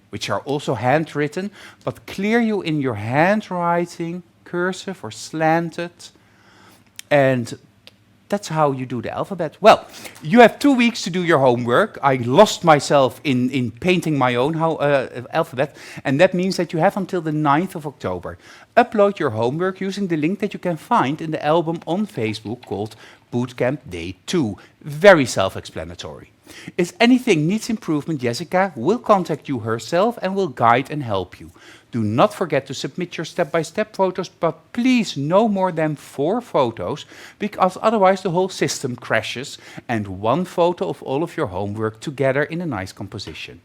A: which are also handwritten, but clear you in your handwriting, cursive or slanted, and that's how you do the alphabet. Well, you have 2 weeks to do your homework. I lost myself in painting my own alphabet, and that means that you have until the 9th of October. Upload your homework using the link that you can find in the album on Facebook called Bootcamp Day 2. Very self-explanatory. If anything needs improvement, Jessica will contact you herself and will guide and help you. Do not forget to submit your step-by-step photos, but please no more than 4 photos, because otherwise the whole system crashes, and 1 photo of all of your homework together in a nice composition.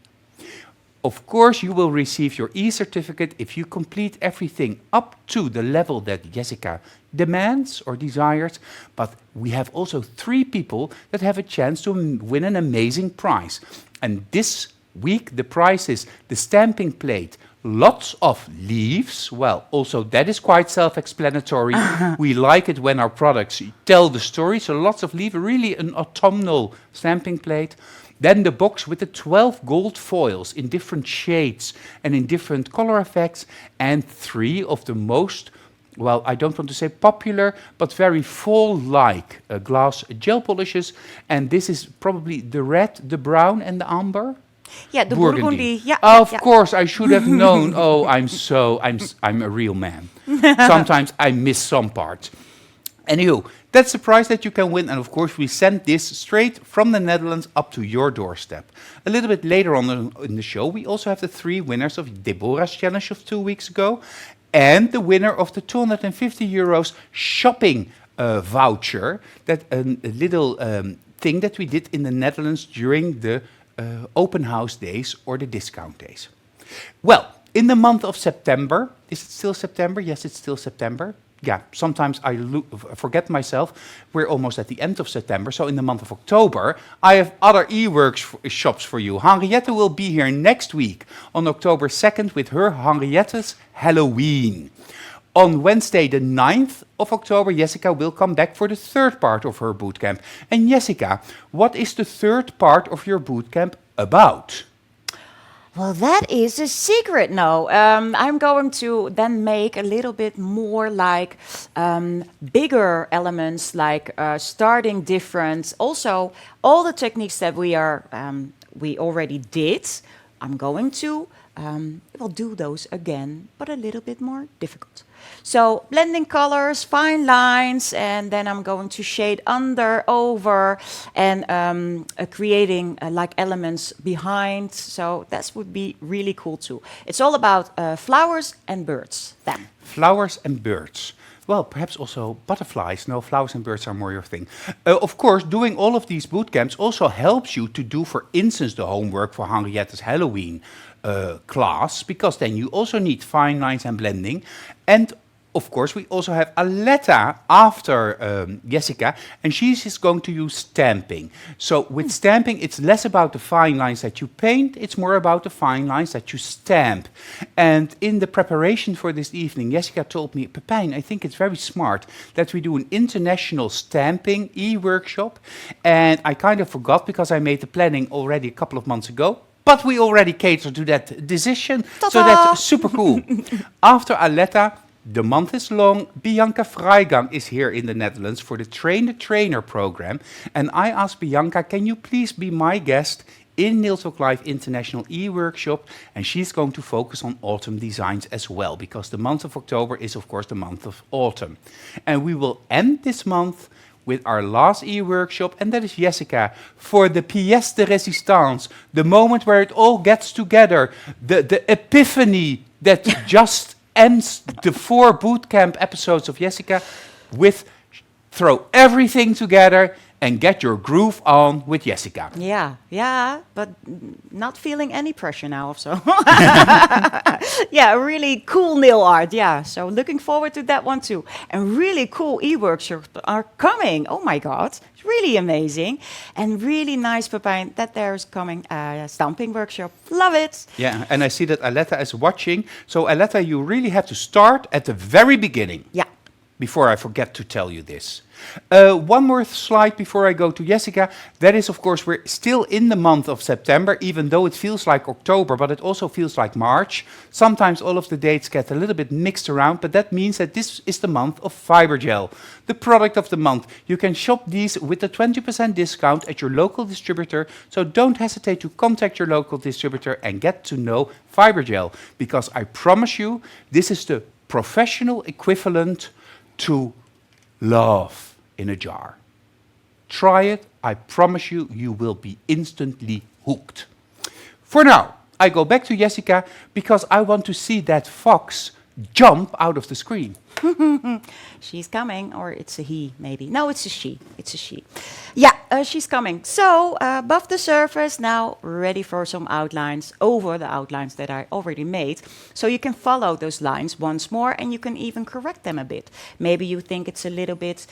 A: Of course, you will receive your e-certificate if you complete everything up to the level that Jessica demands or desires, but we have also 3 people that have a chance to win an amazing prize. And this week the prize is the stamping plate, lots of leaves. Well, also that is quite self-explanatory. We like it when our products tell the story, so lots of leaves, really an autumnal stamping plate. Then the box with the 12 gold foils in different shades and in different color effects, and 3 of the most, well, I don't want to say popular, but very fall-like glass gel polishes. And this is probably the red, the brown, and the amber.
B: Yeah, the burgundy. Yeah,
A: of course, I should have known. Oh, I'm a real man. Sometimes I miss some parts. Anywho, that's the prize that you can win, and of course we send this straight from the Netherlands up to your doorstep. A little bit later on in the show, we also have the 3 winners of Deborah's challenge of 2 weeks ago, and the winner of the €250 shopping voucher, that a little thing that we did in the Netherlands during the open house days or the discount days. Well, in the month of September, is it still September? Yes, it's still September. Yeah, sometimes I forget myself. We're almost at the end of September, so in the month of October, I have other e-workshops for you. Henriette will be here next week on October 2nd with her Henriette's Halloween. On Wednesday, the 9th of October, Jessica will come back for the 3rd part of her bootcamp. And Jessica, what is the 3rd part of your bootcamp about?
B: Well, that is a secret now. I'm going to then make a little bit more like bigger elements, like starting different. Also, all the techniques that we already did, I'm going to we'll do those again, but a little bit more difficult. So blending colors, fine lines, and then I'm going to shade under, over, and creating like elements behind. So that would be really cool too. It's all about flowers and birds then.
A: Flowers and birds. Well, perhaps also butterflies. No, flowers and birds are more your thing. Of course, doing all of these boot camps also helps you to do, for instance, the homework for Henriette's Halloween class, because then you also need fine lines and blending. And of course, we also have Aletta after Jessica, and she's just going to use stamping. So with stamping, it's less about the fine lines that you paint, it's more about the fine lines that you stamp. And in the preparation for this evening, Jessica told me, Pepijn, I think it's very smart that we do an international stamping e-workshop. And I kind of forgot because I made the planning already a couple of months ago. But we already catered to that decision,
B: Ta-da!
A: so that's super cool. After Aletta, the month is long. Bianca Vrijgang is here in the Netherlands for the Train the Trainer program. And I asked Bianca, can you please be my guest in Nail Talk Live International e-workshop? And she's going to focus on autumn designs as well, because the month of October is, of course, the month of autumn. And we will end this month with our last e-workshop, and that is Jessica, for the pièce de résistance, the moment where it all gets together, the epiphany that just ends the 4 bootcamp episodes of Jessica with throw everything together and get your groove on with Jessica.
B: Yeah, but not feeling any pressure now or so. Yeah, really cool nail art, yeah. So looking forward to that one too. And really cool e-workshops are coming. Oh my God, it's really amazing. And really nice, Pepijn, that there's coming a stamping workshop. Love it.
A: Yeah, and I see that Aletta is watching. So Aletta, you really have to start at the very beginning.
B: Yeah.
A: Before I forget to tell you this. One more slide before I go to Jessica. That is, of course, we're still in the month of September, even though it feels like October, but it also feels like March. Sometimes all of the dates get a little bit mixed around, but that means that this is the month of fiber gel, the product of the month. You can shop these with a 20% discount at your local distributor, so don't hesitate to contact your local distributor and get to know fiber gel, because I promise you, this is the professional equivalent to love in a jar. Try it. I promise you, you will be instantly hooked. For now, I go back to Jessica because I want to see that fox jump out of the screen.
B: She's coming, or it's a he, maybe. No, it's a she. It's a she. Yeah, she's coming. So, above the surface, now ready for some outlines over the outlines that I already made. So you can follow those lines once more, and you can even correct them a bit. Maybe you think it's a little bit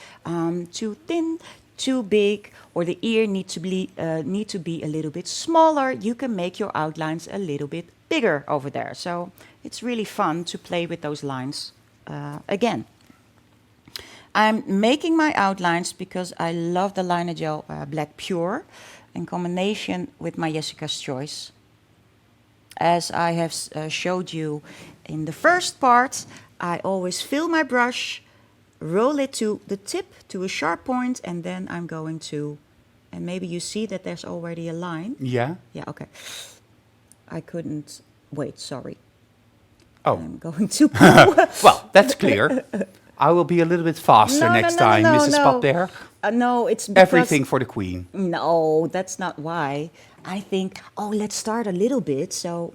B: too thin, too big, or the ear need to be a little bit smaller. You can make your outlines a little bit bigger over there. So it's really fun to play with those lines again. I'm making my outlines because I love the Liner Gel Black Pure in combination with my Jessica's Choice. As I have showed you in the first part, I always fill my brush, roll it to the tip, to a sharp point, and then I'm going to, and maybe you see that there's already a line.
A: Yeah?
B: Yeah, okay. I couldn't wait, sorry.
A: Oh.
B: I'm going to pull.
A: Well, that's clear. I will be a little bit faster next time, Mrs. Patberg.
B: No, it's because...
A: Everything for the queen.
B: No, that's not why. I think, oh, let's start a little bit so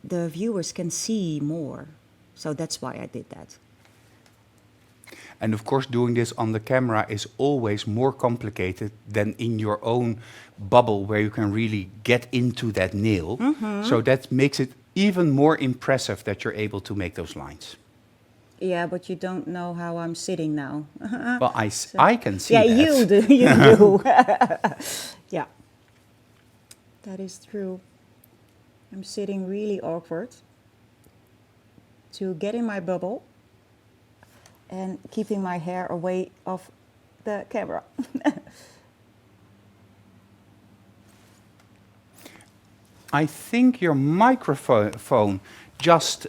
B: the viewers can see more. So that's why I did that.
A: And of course, doing this on the camera is always more complicated than in your own bubble where you can really get into that nail. Mm-hmm. So that makes it even more impressive that you're able to make those lines.
B: Yeah, but you don't know how I'm sitting now.
A: Well, I can see that.
B: Yeah, you do. You do. Yeah, that is true. I'm sitting really awkward to get in my bubble and keeping my hair away of the camera.
A: I think your microphone just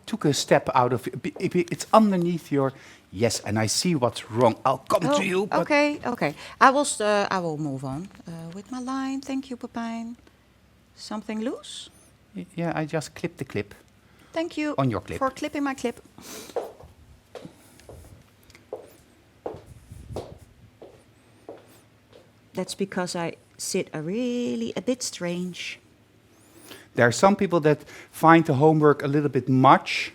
A: took a step out of it's underneath your. Yes, and I see what's wrong. I'll come to you. But
B: Okay. I will move on with my line. Thank you, Pepijn. Something loose?
A: Yeah, I just clipped the clip.
B: Thank you
A: On your clip.
B: for clipping my clip. That's because I sit a bit strange.
A: There are some people that find the homework a little bit much.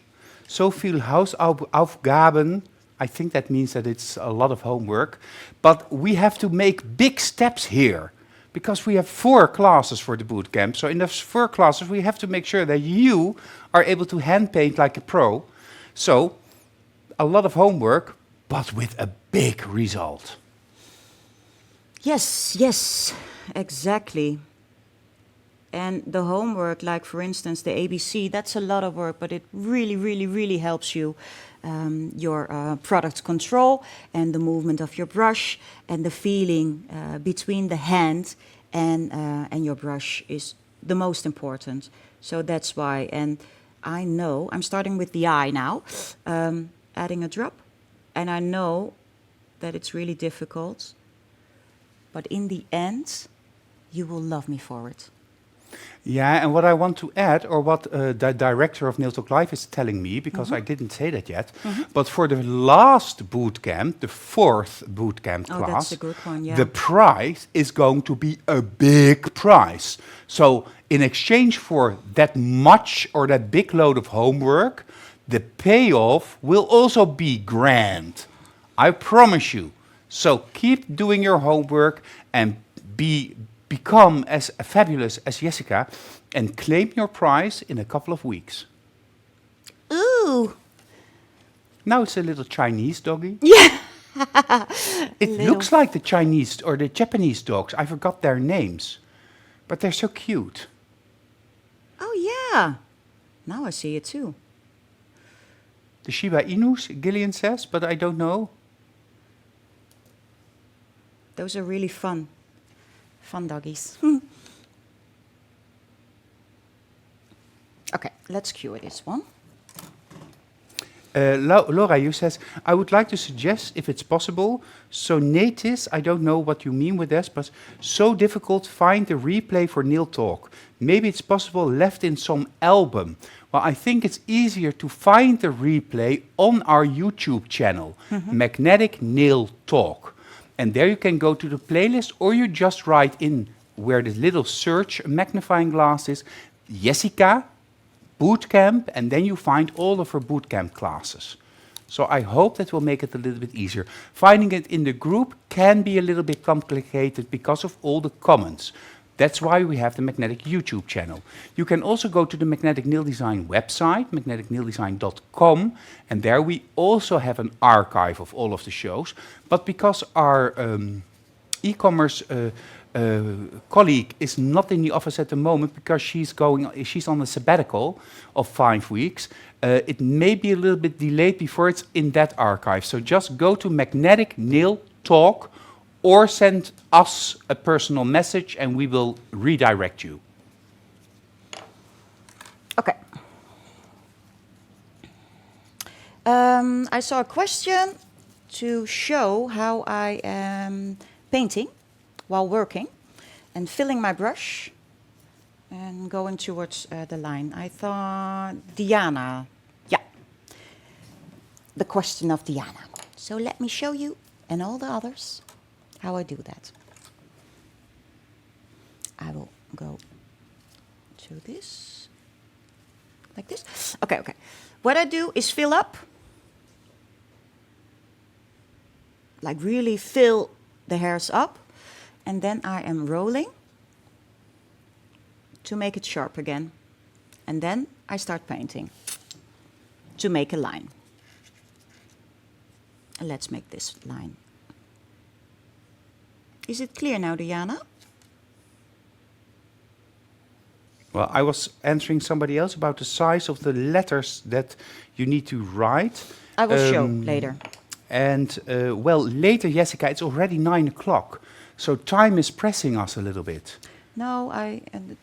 A: So viel Hausaufgaben. I think that means that it's a lot of homework. But we have to make big steps here because we have 4 classes for the boot camp. So in those 4 classes, we have to make sure that you are able to hand paint like a pro. So a lot of homework, but with a big result.
B: Yes, yes, exactly. And the homework, like for instance the ABC, that's a lot of work, but it really, really, really helps you. Your product control and the movement of your brush and the feeling between the hand and your brush is the most important. So that's why. And I know, I'm starting with the eye now, adding a drop. And I know that it's really difficult. But in the end, you will love me for it.
A: Yeah, and what I want to add, or what the director of Nail Talk Live is telling me, because I didn't say that yet, but for the last boot camp, the 4th boot camp class,
B: that's a good one, yeah.
A: the prize is going to be a big prize. So in exchange for that much or that big load of homework, the payoff will also be grand. I promise you. So keep doing your homework and become as fabulous as Jessica and claim your prize in a couple of weeks.
B: Ooh.
A: Now it's a little Chinese doggy.
B: Yeah.
A: It looks like the Chinese or the Japanese dogs. I forgot their names. But they're so cute.
B: Oh, yeah. Now I see it too.
A: The Shiba Inus, Gillian says, but I don't know.
B: Those are really fun. Fun doggies. Okay, let's cure this one.
A: Laura, you says, I would like to suggest, if it's possible, sonatis, I don't know what you mean with this, but so difficult, find the replay for Nail Talk. Maybe it's possible left in some album. Well, I think it's easier to find the replay on our YouTube channel, Magnetic Nail Talk. And there you can go to the playlist, or you just write in where the little search magnifying glass is, Jessica, bootcamp, and then you find all of her bootcamp classes. So I hope that will make it a little bit easier. Finding it in the group can be a little bit complicated because of all the comments. That's why we have the Magnetic YouTube channel. You can also go to the Magnetic Nail Design website, magneticnaildesign.com, and there we also have an archive of all of the shows. But because our e-commerce colleague is not in the office at the moment because she's on a sabbatical of 5 weeks, it may be a little bit delayed before it's in that archive. So just go to Magnetic Nail Talk or send us a personal message and we will redirect you.
B: Okay. I saw a question to show how I am painting while working and filling my brush and going towards the line. I thought Diana, yeah, the question of Diana. So let me show you and all the others how I do that. I will go to this, like this. Okay, okay. What I do is fill up, like really fill the hairs up, and then I am rolling to make it sharp again. And then I start painting to make a line. And let's make this line. Is it clear now, Diana?
A: Well, I was answering somebody else about the size of the letters that you need to write.
B: I will show later.
A: And, well, later, Jessica, it's already 9 o'clock. So time is pressing us a little bit.
B: No,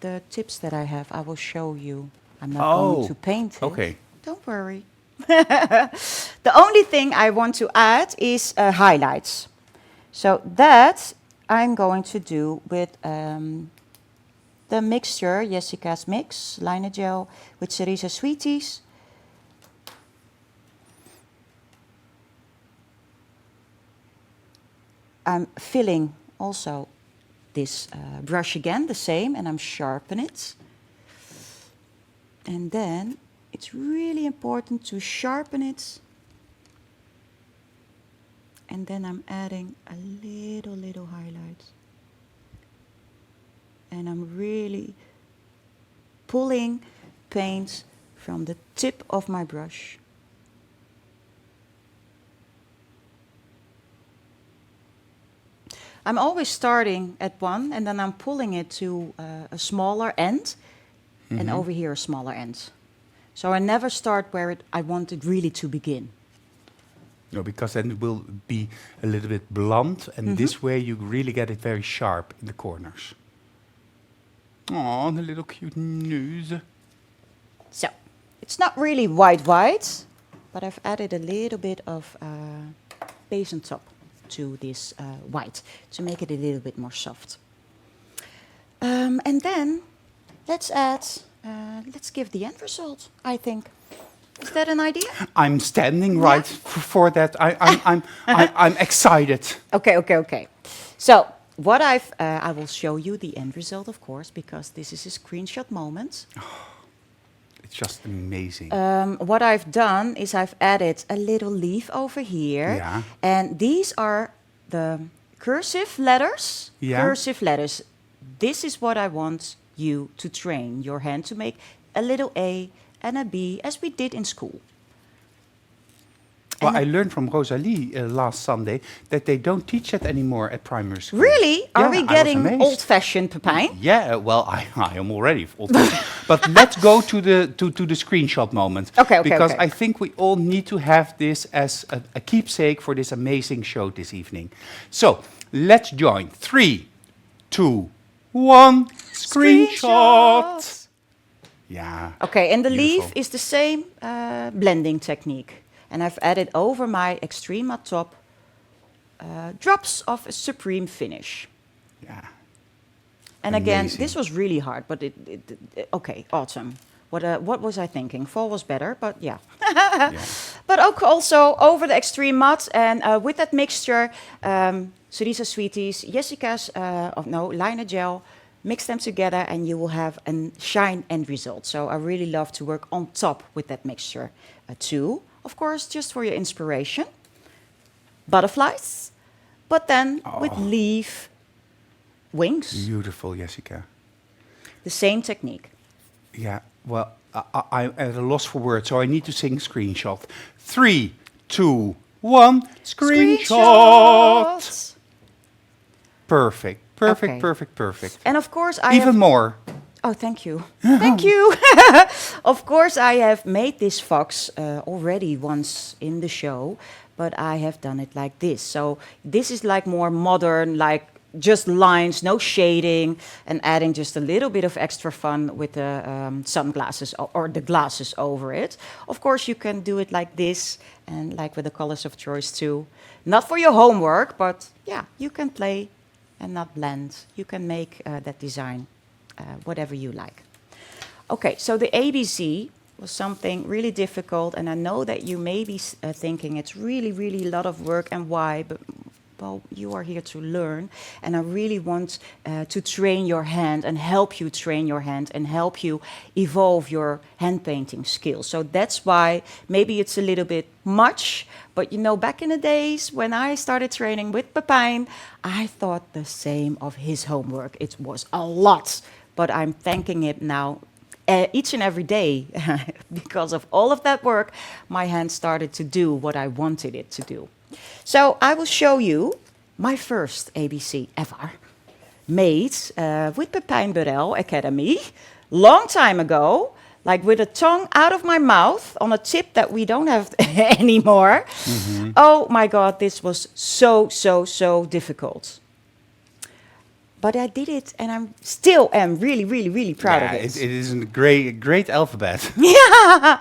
B: the tips that I have, I will show you. I'm not going to paint it.
A: Okay.
B: Don't worry. The only thing I want to add is highlights. So that I'm going to do with the mixture, Jessica's mix, liner gel with Cerisa Sweeties. I'm filling also this brush again, the same, and I'm sharpen it. And then it's really important to sharpen it. And then I'm adding a little highlight. And I'm really pulling paint from the tip of my brush. I'm always starting at one and then I'm pulling it to a smaller end and over here a smaller end. So I never start where I want it really to begin.
A: No, because then it will be a little bit blunt, and this way you really get it very sharp in the corners. Oh, the little cute nose.
B: So, it's not really white, but I've added a little bit of base on top to this white to make it a little bit more soft. And then let's give the end result, I think. Is that an idea?
A: I'm standing right for that. I'm excited.
B: Okay. So what I will show you the end result, of course, because this is a screenshot moment.
A: It's just amazing.
B: What I've done is I've added a little leaf over here.
A: Yeah.
B: And these are the cursive letters.
A: Yeah.
B: Cursive letters. This is what I want you to train your hand to make a little A and a B, as we did in school.
A: Well, I learned from Rosalie last Sunday that they don't teach that anymore at primary school.
B: Really? Are we
A: I was
B: getting
A: amazed.
B: old-fashioned, Pepijn?
A: Yeah, well, I am already old-fashioned. But let's go to the screenshot moment.
B: Okay.
A: Because I think we all need to have this as a keepsake for this amazing show this evening. So, let's join. 3, 2, 1, screenshot! Yeah.
B: Okay, and the
A: beautiful.
B: leaf is the same blending technique. And I've added over my extreme matte top drops of a supreme finish.
A: Yeah.
B: And again,
A: Amazing.
B: this was really hard, but okay, autumn. What was I thinking? Fall was better, but yeah.
A: Yeah.
B: But also over the extreme matte and with that mixture, Cerisa Sweeties, Jessica's, liner gel, mix them together and you will have a shine end result. So I really love to work on top with that mixture too. Of course, just for your inspiration. Butterflies, but then with leaf wings.
A: Beautiful, Jessica.
B: The same technique.
A: Yeah, well, I'm at a loss for words, so I need to sing screenshot. 3, 2, 1, screenshot! Perfect.
B: Okay.
A: Perfect.
B: And of course
A: Even more.
B: Oh, thank you. Thank you. Of course, I have made this fox already once in the show, but I have done it like this. So this is like more modern, like just lines, no shading, and adding just a little bit of extra fun with the sunglasses or the glasses over it. Of course, you can do it like this and like with the colors of choice too. Not for your homework, but yeah, you can play and not blend. You can make that design whatever you like. Okay, so the ABC was something really difficult, and I know that you may be thinking it's really a lot of work, and why, but well, you are here to learn, and I really want to train your hand and help you train your hand and help you evolve your hand painting skills. So that's why maybe it's a little bit much, but you know, back in the days when I started training with Pepijn, I thought the same of his homework. It was a lot, but I'm thanking it now each and every day. Because of all of that work, my hand started to do what I wanted it to do. So I will show you my first ABC ever, made with Pepijn Burel Academy, long time ago, like with a tongue out of my mouth on a tip that we don't have anymore. Oh my God, this was so difficult. But I did it, and I still am really proud of it.
A: It is a great alphabet.
B: Yeah.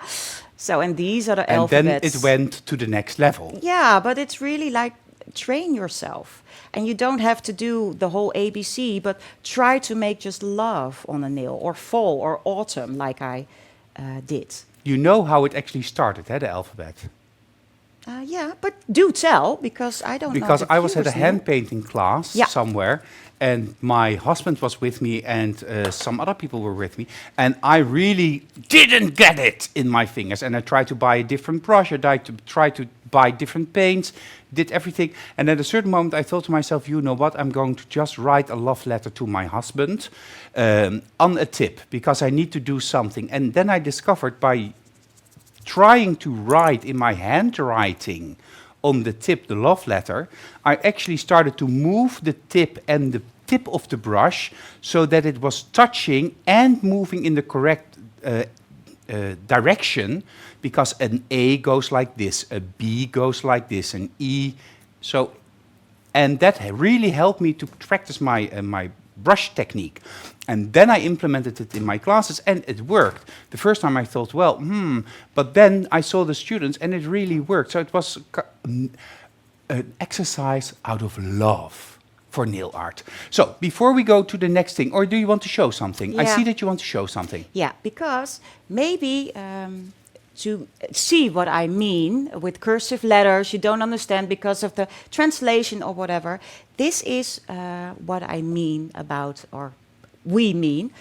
B: So, and these are the alphabets.
A: And then it went to the next level.
B: Yeah, but it's really like train yourself. And you don't have to do the whole ABC, but try to make just love on a nail, or fall, or autumn, like I did.
A: You know how it actually started, the alphabet?
B: Yeah, but do tell, because I don't know.
A: Because
B: the
A: I was at a
B: viewers
A: hand
B: know.
A: painting class
B: Yeah.
A: somewhere, and my husband was with me, and some other people were with me, and I really didn't get it in my fingers. And I tried to buy a different brush, I tried to buy different paints, did everything. And at a certain moment, I thought to myself, you know what? I'm going to just write a love letter to my husband on a tip, because I need to do something. And then I discovered, by trying to write in my handwriting on the tip, the love letter, I actually started to move the tip and the tip of the brush so that it was touching and moving in the correct direction, because an A goes like this, a B goes like this, an E. So, and that really helped me to practice my brush technique. And then I implemented it in my classes, and it worked. The first time I thought, well, but then I saw the students, and it really worked. So it was an exercise out of love for nail art. So before we go to the next thing, or do you want to show something? I
B: Yeah.
A: see that you want to show something.
B: Yeah, because maybe to see what I mean with cursive letters, you don't understand because of the translation or whatever. This is what I mean about, or we mean,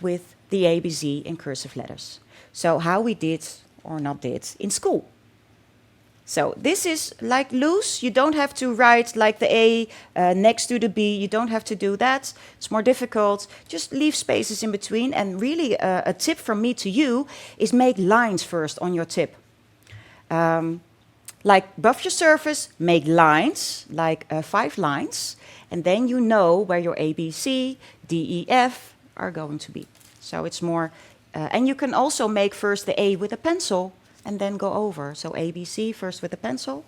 B: with the ABC in cursive letters. So how we did or not did in school. So this is like loose. You don't have to write like the A next to the B. You don't have to do that. It's more difficult. Just leave spaces in between. And really a tip from me to you is make lines first on your tip. Like buff your surface, make lines, like 5 lines. And then you know where your A, B, C, D, E, F are going to be. So it's more, and you can also make first the A with a pencil and then go over. So A, B, C first with a pencil,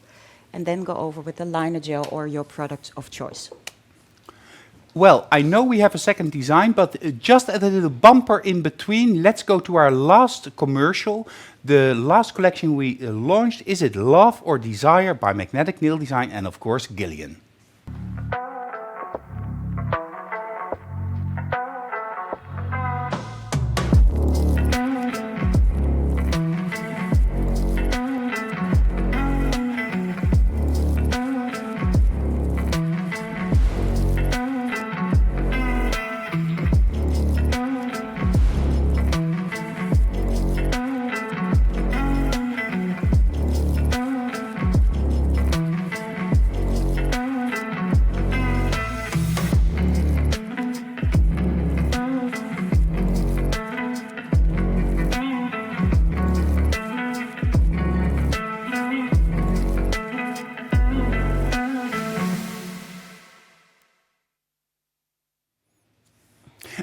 B: and then go over with the liner gel or your product of choice.
A: Well, I know we have a second design, but just a little bumper in between. Let's go to our last commercial. The last collection we launched, Is It Love or Desire by Magnetic Nail Design, and of course Gillian.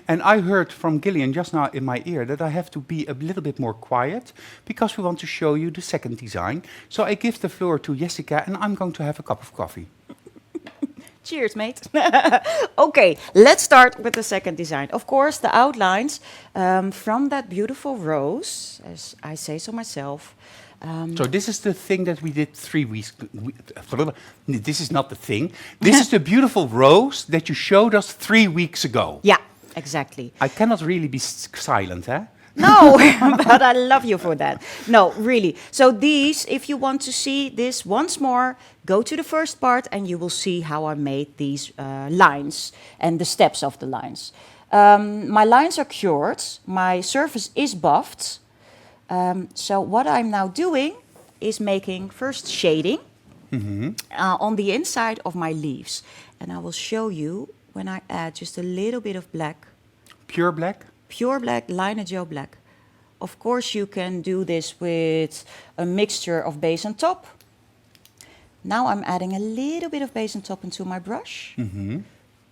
A: And I heard from Gillian just now in my ear that I have to be a little bit more quiet because we want to show you the second design. So I give the floor to Jessica, and I'm going to have a cup of coffee.
B: Cheers, mate. Okay, let's start with the second design. Of course, the outlines from that beautiful rose, as I say so myself.
A: So this is the thing that we did 3 weeks. This is not the thing. This is the beautiful rose that you showed us 3 weeks ago.
B: Yeah, exactly.
A: I cannot really be silent, eh?
B: No, but I love you for that. No, really. So these, if you want to see this once more, go to the first part and you will see how I made these lines and the steps of the lines. My lines are cured. My surface is buffed. So what I'm now doing is making first shading on the inside of my leaves. And I will show you when I add just a little bit of black.
A: Pure black?
B: Pure black, liner gel black. Of course, you can do this with a mixture of base and top. Now I'm adding a little bit of base and top into my brush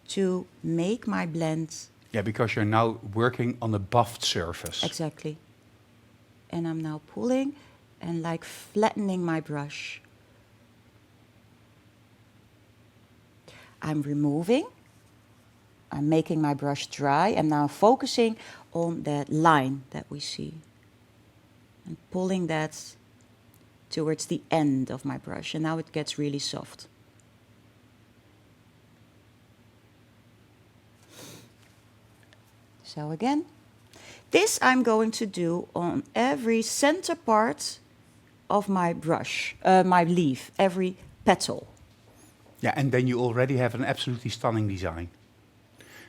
B: to make my blend.
A: Yeah, because you're now working on a buffed surface.
B: Exactly. And I'm now pulling and like flattening my brush. I'm removing. I'm making my brush dry and now focusing on that line that we see. And pulling that towards the end of my brush, and now it gets really soft. So again, this I'm going to do on every center part of my brush, my leaf, every petal.
A: Yeah, and then you already have an absolutely stunning design.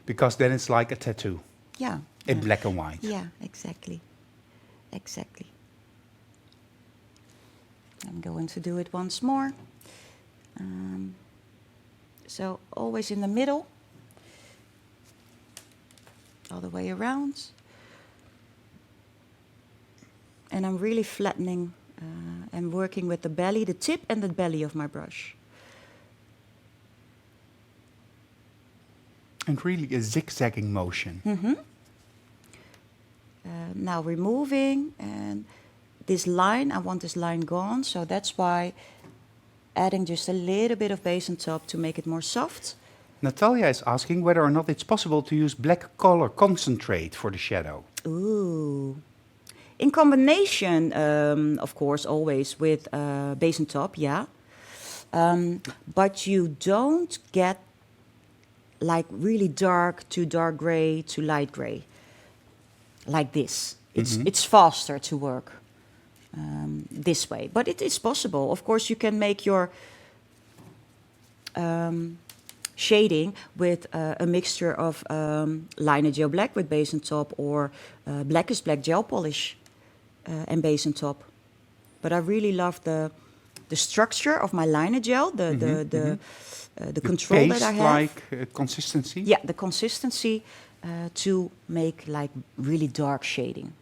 A: Because then it's like a tattoo
B: Yeah.
A: in black and white.
B: Yeah, exactly. Exactly. I'm going to do it once more. So always in the middle, all the way around. And I'm really flattening and working with the belly, the tip and the belly of my brush.
A: And really a zigzagging motion.
B: Now removing, and this line, I want this line gone, so that's why adding just a little bit of base on top to make it more soft.
A: Natalia is asking whether or not it's possible to use black color concentrate for the shadow.
B: Ooh. In combination, of course, always with base on top, yeah. But you don't get like really dark to dark gray to light gray. Like this. It's faster to work this way. But it is possible. Of course, you can make your shading with a mixture of liner gel black with base on top, or blackest black gel polish and base on top. But I really love the structure of my liner gel, the control that I have.
A: Like consistency?
B: Yeah, the consistency to make like really dark shading.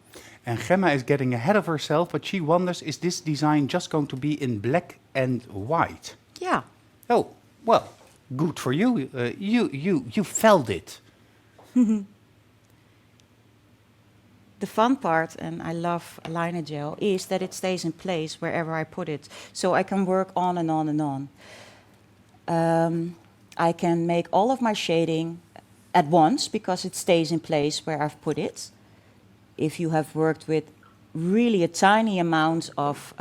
A: And Gemma is getting ahead of herself, but she wonders, is this design just going to be in black and white?
B: Yeah.
A: Oh, well, good for you. You felt it.
B: The fun part, and I love liner gel, is that it stays in place wherever I put it. So I can work on and on and on. I can make all of my shading at once because it stays in place where I've put it. If you have worked with really a tiny amount of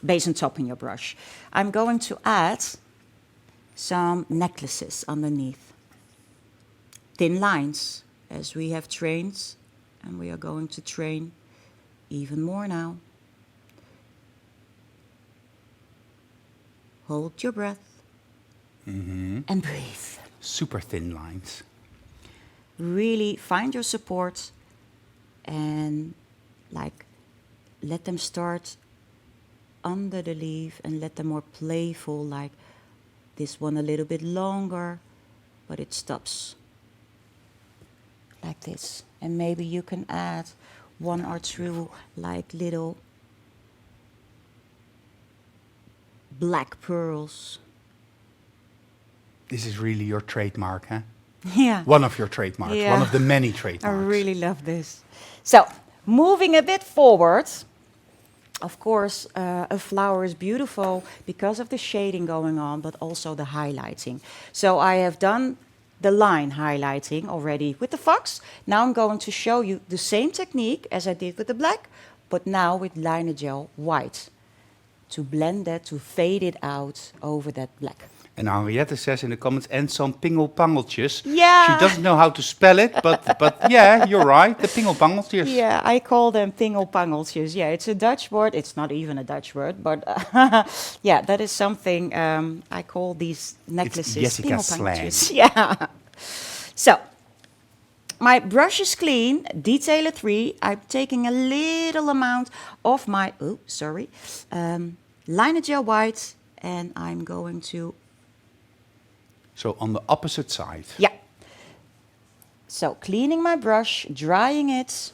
B: base and top in your brush. I'm going to add some necklaces underneath. Thin lines, as we have trained, and we are going to train even more now. Hold your breath and breathe.
A: Super thin lines.
B: Really find your support and like let them start under the leaf and let them more playful, like this one a little bit longer, but it stops like this. And maybe you can add one or two like little black pearls.
A: This is really your trademark, huh?
B: Yeah.
A: One of your trademarks,
B: Yeah.
A: one of the many
B: I
A: trademarks.
B: really love this. So, moving a bit forward, of course, a flower is beautiful because of the shading going on, but also the highlighting. So I have done the line highlighting already with the fox. Now I'm going to show you the same technique as I did with the black, but now with liner gel white, to blend that, to fade it out over that black.
A: And Henriette says in the comments, and some pingelpangeltjes.
B: Yeah.
A: She doesn't know how to spell it, but yeah, you're right, the pingelpangeltjes.
B: Yeah, I call them pingelpangeltjes. Yeah, it's a Dutch word. It's not even a Dutch word, but yeah, that is something I call these necklaces.
A: Jessica
B: pingelpangeltjes. Yeah. So, my brush is clean, detailer 3. I'm taking a little amount of my, liner gel white, and I'm going to...
A: So on the opposite side.
B: Yeah. So cleaning my brush, drying it.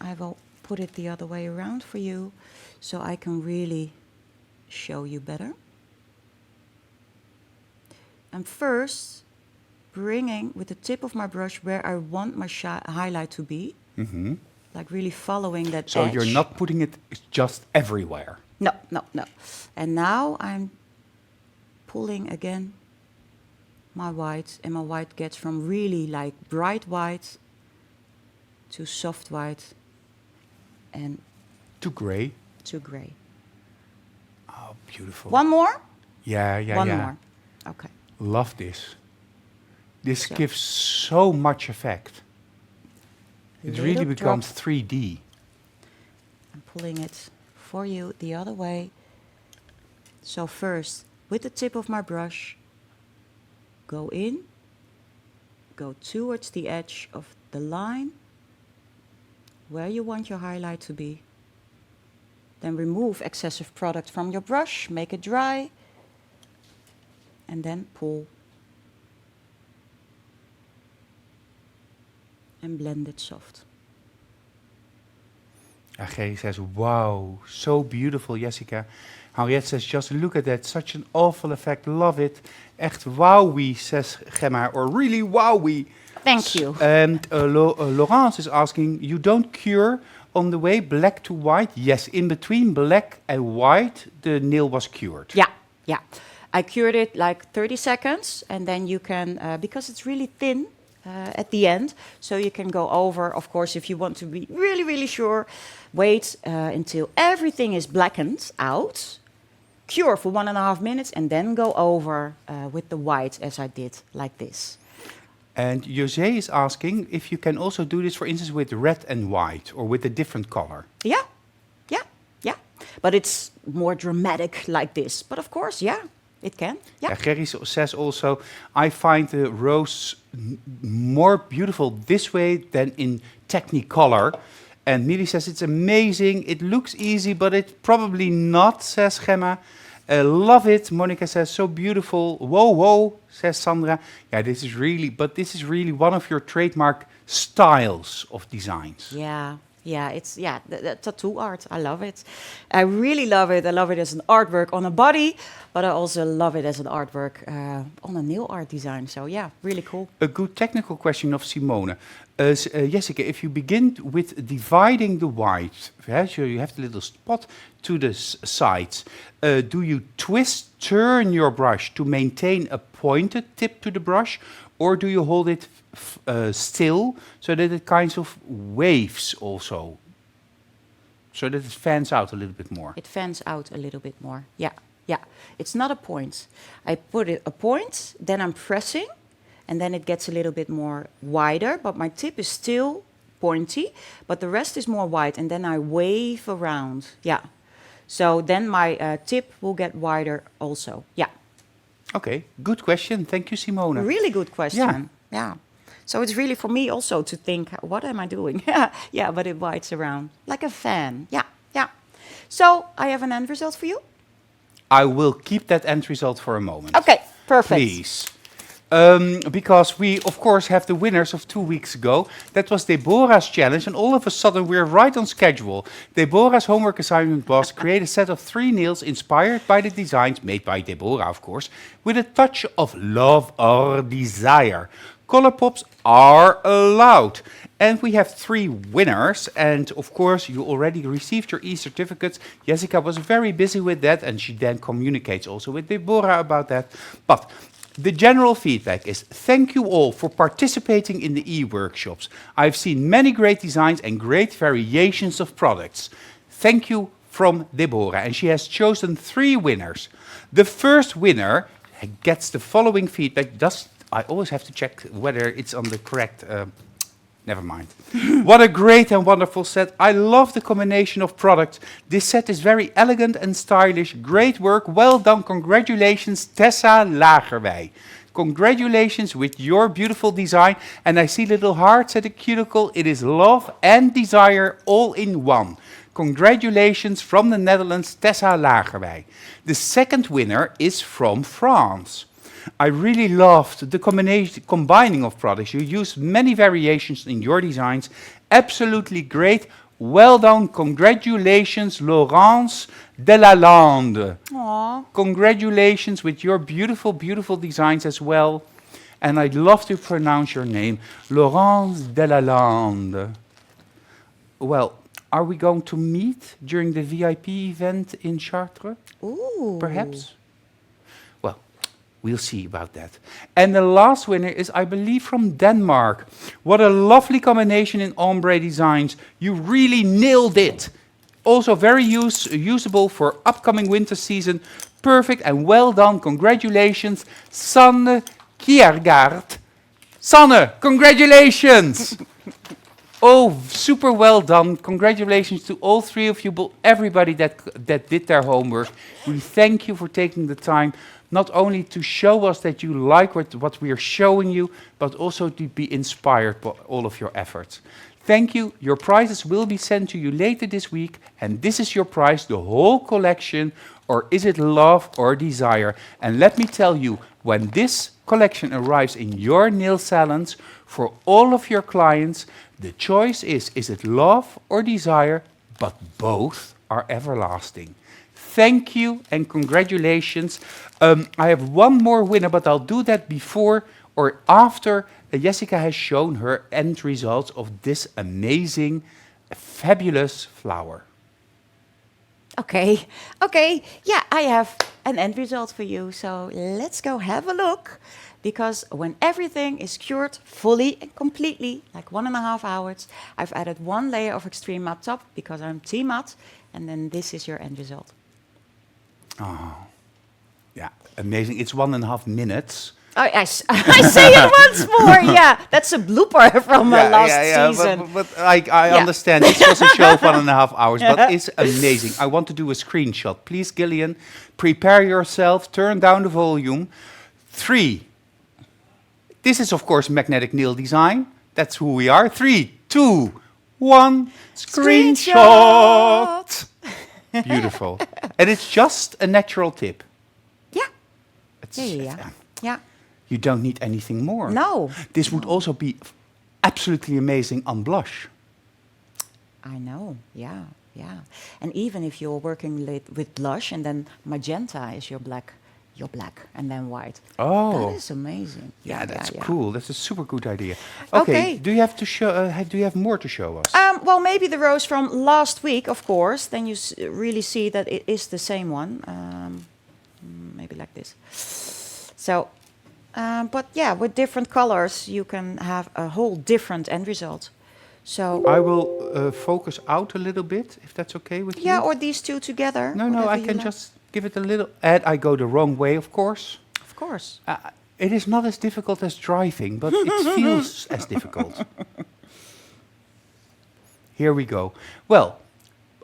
B: I will put it the other way around for you so I can really show you better. And first, bringing with the tip of my brush where I want my highlight to be. Like really following that
A: So
B: edge.
A: you're not putting it just everywhere.
B: No, no, no. And now I'm pulling again my white, and my white gets from really like bright white to soft white and
A: To gray.
B: to gray.
A: Beautiful.
B: One more?
A: Yeah.
B: One more. Okay.
A: Love this. This
B: So-
A: gives so much effect. It
B: Little
A: really
B: drop.
A: becomes 3D.
B: I'm pulling it for you the other way. So first, with the tip of my brush, go in, go towards the edge of the line, where you want your highlight to be. Then remove excessive product from your brush, make it dry, and then pull. And blend it soft.
A: Age says, wow, so beautiful, Jessica. Henriette says, just look at that, such an awful effect, love it. Echt wowie, says Gemma, or really wowie.
B: Thank you.
A: And Laurence is asking, you don't cure on the way black to white? Yes, in between black and white, the nail was cured.
B: Yeah. I cured it like 30 seconds, and then you can, because it's really thin at the end, so you can go over, of course, if you want to be really, really sure, wait until everything is blackened out, cure for 1.5 minutes, and then go over with the white as I did, like this.
A: And José is asking if you can also do this, for instance, with red and white, or with a different color.
B: Yeah. But it's more dramatic like this. But of course, yeah, it can. Yeah.
A: Gerry says also, I find the rose more beautiful this way than in Technicolor. And Millie says, it's amazing, it looks easy, but it's probably not, says Gemma. Love it, Monica says, so beautiful. Whoa, says Sandra. Yeah, this is really one of your trademark styles of designs.
B: Yeah, it's the tattoo art. I love it. I really love it. I love it as an artwork on a body, but I also love it as an artwork on a nail art design. So yeah, really cool.
A: A good technical question of Simone. Jessica, if you begin with dividing the white, so you have the little spot to the sides, do you turn your brush to maintain a pointed tip to the brush, or do you hold it still so that it kind of waves also, so that it fans out a little bit more?
B: It fans out a little bit more. Yeah. It's not a point. I put it a point, then I'm pressing, and then it gets a little bit more wider, but my tip is still pointy, but the rest is more wide, and then I wave around. Yeah. So then my tip will get wider also. Yeah.
A: Okay, good question. Thank you, Simone.
B: Really good question. Yeah. So it's really for me also to think, what am I doing? Yeah, but it wides around like a fan. Yeah. So I have an end result for you.
A: I will keep that end result for a moment.
B: Okay, perfect.
A: Please. Because we, of course, have the winners of 2 weeks ago. That was Deborah's challenge, and all of a sudden we're right on schedule. Deborah's homework assignment was create a set of 3 nails inspired by the designs made by Deborah, of course, with a touch of love or desire. Color pops are allowed. And we have 3 winners, and of course you already received your e-certificates. Jessica was very busy with that, and she then communicates also with Deborah about that. But the general feedback is, thank you all for participating in the e-workshops. I've seen many great designs and great variations of products. Thank you from Deborah, and she has chosen 3 winners. The first winner gets the following feedback. I always have to check whether it's on the correct... Never mind. What a great and wonderful set. I love the combination of products. This set is very elegant and stylish. Great work. Well done. Congratulations, Tessa Lagerwij. Congratulations with your beautiful design. And I see little hearts at the cuticle. It is love and desire all in one. Congratulations from the Netherlands, Tessa Lagerwij. The second winner is from France. I really loved the combining of products. You used many variations in your designs. Absolutely great. Well done. Congratulations, Laurence Delalande.
B: Aww.
A: Congratulations with your beautiful, beautiful designs as well. And I'd love to pronounce your name, Laurence Delalande. Well, are we going to meet during the VIP event in Chartres?
B: Ooh.
A: Perhaps? We'll see about that. And the last winner is, I believe, from Denmark. What a lovely combination in ombre designs. You really nailed it. Also very usable for upcoming winter season. Perfect and well done. Congratulations, Sanne Kiergaard. Sanne, congratulations! Oh, super well done. Congratulations to all three of you, but everybody that did their homework. We thank you for taking the time, not only to show us that you like what we are showing you, but also to be inspired by all of your efforts. Thank you. Your prizes will be sent to you later this week, and this is your prize, the whole collection, or is it love or desire? And let me tell you, when this collection arrives in your nail salons, for all of your clients, the choice is it love or desire? But both are everlasting. Thank you and congratulations. I have one more winner, but I'll do that before or after Jessica has shown her end results of this amazing, fabulous flower.
B: Okay, yeah, I have an end result for you. So let's go have a look. Because when everything is cured fully and completely, like 1.5 hours, I've added 1 layer of extreme matte top because I'm tea matte, and then this is your end result.
A: Oh, yeah, amazing. It's 1.5 minutes.
B: Oh, I say it once more. Yeah, that's a blooper from last season.
A: But I understand. This was a show of 1.5 hours, but it's amazing. I want to do a screenshot. Please, Gillian, prepare yourself. Turn down the volume. 3. This is, of course, Magnetic Nail Design. That's who we are. 3, 2, 1. Screenshot. Beautiful. And it's just a natural tip.
B: Yeah.
A: It's,
B: Yeah.
A: You don't need anything more.
B: No.
A: This would also be absolutely amazing on blush.
B: I know. Yeah. And even if you're working with blush and then magenta is your black, and then white.
A: Oh.
B: That is amazing.
A: Yeah, that's cool. That's a super good idea. Okay. Do you have to show? Do you have more to show us?
B: Well, maybe the rose from last week, of course. Then you really see that it is the same one. Maybe like this. So, but yeah, with different colors, you can have a whole different end result. So
A: I will focus out a little bit, if that's okay with you.
B: Yeah, or these two together.
A: No, I can just give it a little. And I go the wrong way, of course.
B: Of course.
A: It is not as difficult as driving, but it feels as difficult. Here we go. Well,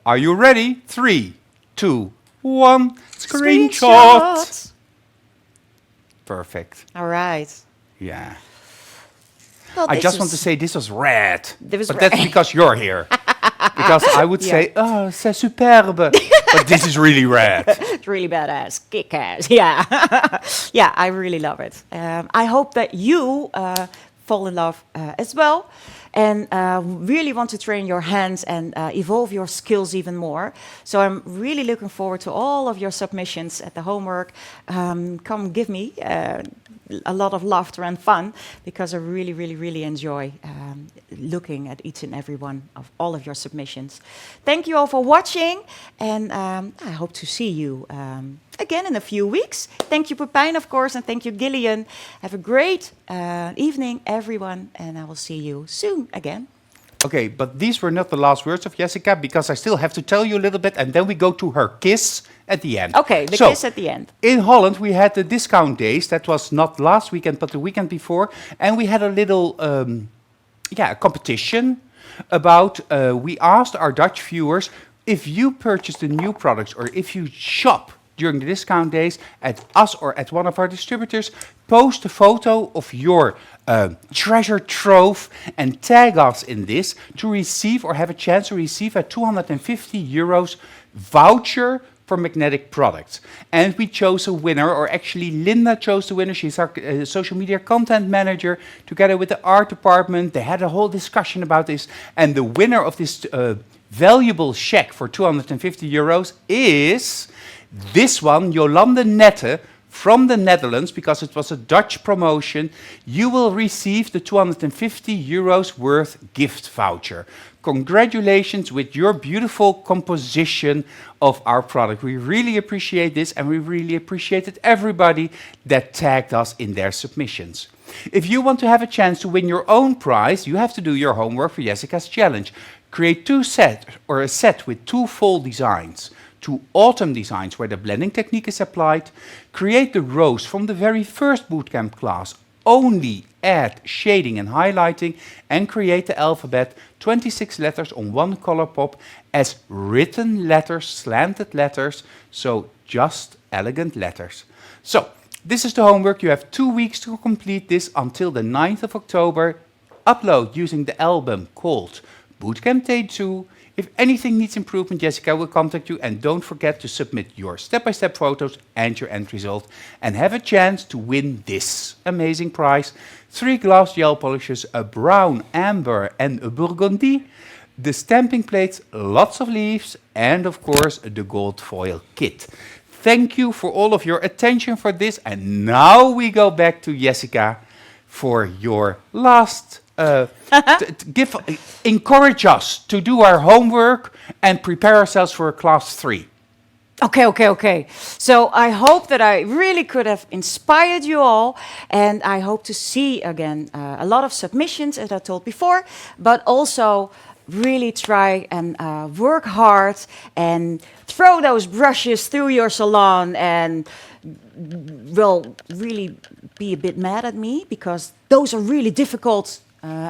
A: are you ready? 3, 2, 1. Screenshot. Perfect.
B: All right.
A: Yeah.
B: Well,
A: I just want to say this was red.
B: But
A: that's because you're here. Because I would say, oh, c'est superbe. But this is really red.
B: It's really badass, kick-ass. Yeah. Yeah, I really love it. I hope that you fall in love as well and really want to train your hands and evolve your skills even more. So I'm really looking forward to all of your submissions at the homework. Come give me a lot of laughter and fun because I really, really, really enjoy looking at each and every one of all of your submissions. Thank you all for watching, and I hope to see you again in a few weeks. Thank you, Pepijn, of course, and thank you, Gillian. Have a great evening, everyone, and I will see you soon again.
A: Okay, but these were not the last words of Jessica because I still have to tell you a little bit and then we go to her kiss at the end.
B: Okay, the kiss at the end.
A: In Holland, we had the discount days. That was not last weekend, but the weekend before. And we had a little competition about, we asked our Dutch viewers, if you purchase the new products or if you shop during the discount days at us or at one of our distributors, post a photo of your treasure trove and tag us in this to receive or have a chance to receive a €250 voucher for magnetic products. And we chose a winner, or actually Linda chose the winner. She's our social media content manager together with the art department. They had a whole discussion about this. And the winner of this valuable check for €250 is this one, Jolande Nette, from the Netherlands, because it was a Dutch promotion. You will receive the €250 worth gift voucher. Congratulations with your beautiful composition of our product. We really appreciate this, and we really appreciated everybody that tagged us in their submissions. If you want to have a chance to win your own prize, you have to do your homework for Jessica's challenge. Create a set with 2 fall designs, 2 autumn designs where the blending technique is applied. Create the rows from the very first bootcamp class. Only add shading and highlighting, and create the alphabet, 26 letters on 1 color pop as written letters, slanted letters, so just elegant letters. So, this is the homework. You have 2 weeks to complete this until the 9th of October. Upload using the album called Bootcamp Day 2. If anything needs improvement, Jessica will contact you, and don't forget to submit your step-by-step photos and your end result, and have a chance to win this amazing prize: 3 glass gel polishes, a brown, amber and a burgundy, the stamping plates, lots of leaves, and of course the gold foil kit. Thank you for all of your attention for this, and now we go back to Jessica for your last encourage us to do our homework and prepare ourselves for class 3.
B: Okay. So I hope that I really could have inspired you all, and I hope to see again a lot of submissions, as I told before, but also really try and work hard and throw those brushes through your salon, and will really be a bit mad at me because those are really difficult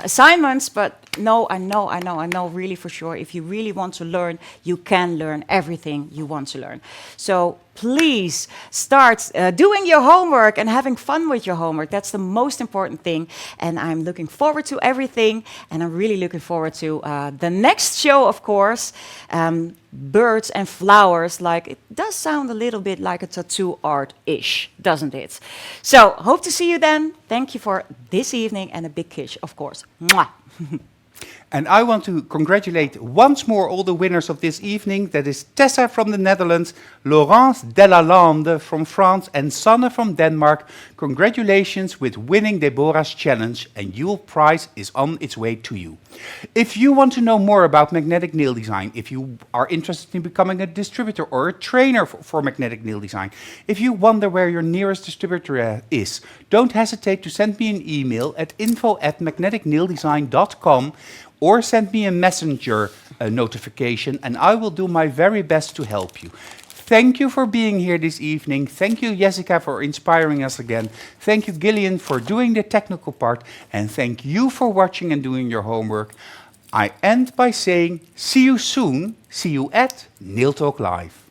B: assignments, but no, I know really for sure, if you really want to learn, you can learn everything you want to learn. So please start doing your homework and having fun with your homework. That's the most important thing, and I'm looking forward to everything, and I'm really looking forward to the next show, of course, birds and flowers. Like, it does sound a little bit like a tattoo art-ish, doesn't it? So, hope to see you then. Thank you for this evening, and a big kiss, of course. Mwah.
A: And I want to congratulate once more all the winners of this evening. That is Tessa from the Netherlands, Laurence Delalande from France, and Sanne from Denmark. Congratulations with winning Deborah's challenge, and your prize is on its way to you. If you want to know more about magnetic nail design, if you are interested in becoming a distributor or a trainer for magnetic nail design, if you wonder where your nearest distributor is, don't hesitate to send me an email at info@magneticnaildesign.com, or send me a messenger notification, and I will do my very best to help you. Thank you for being here this evening. Thank you, Jessica, for inspiring us again. Thank you, Gillian, for doing the technical part. And thank you for watching and doing your homework. I end by saying, see you soon. See you at Nail Talk Live.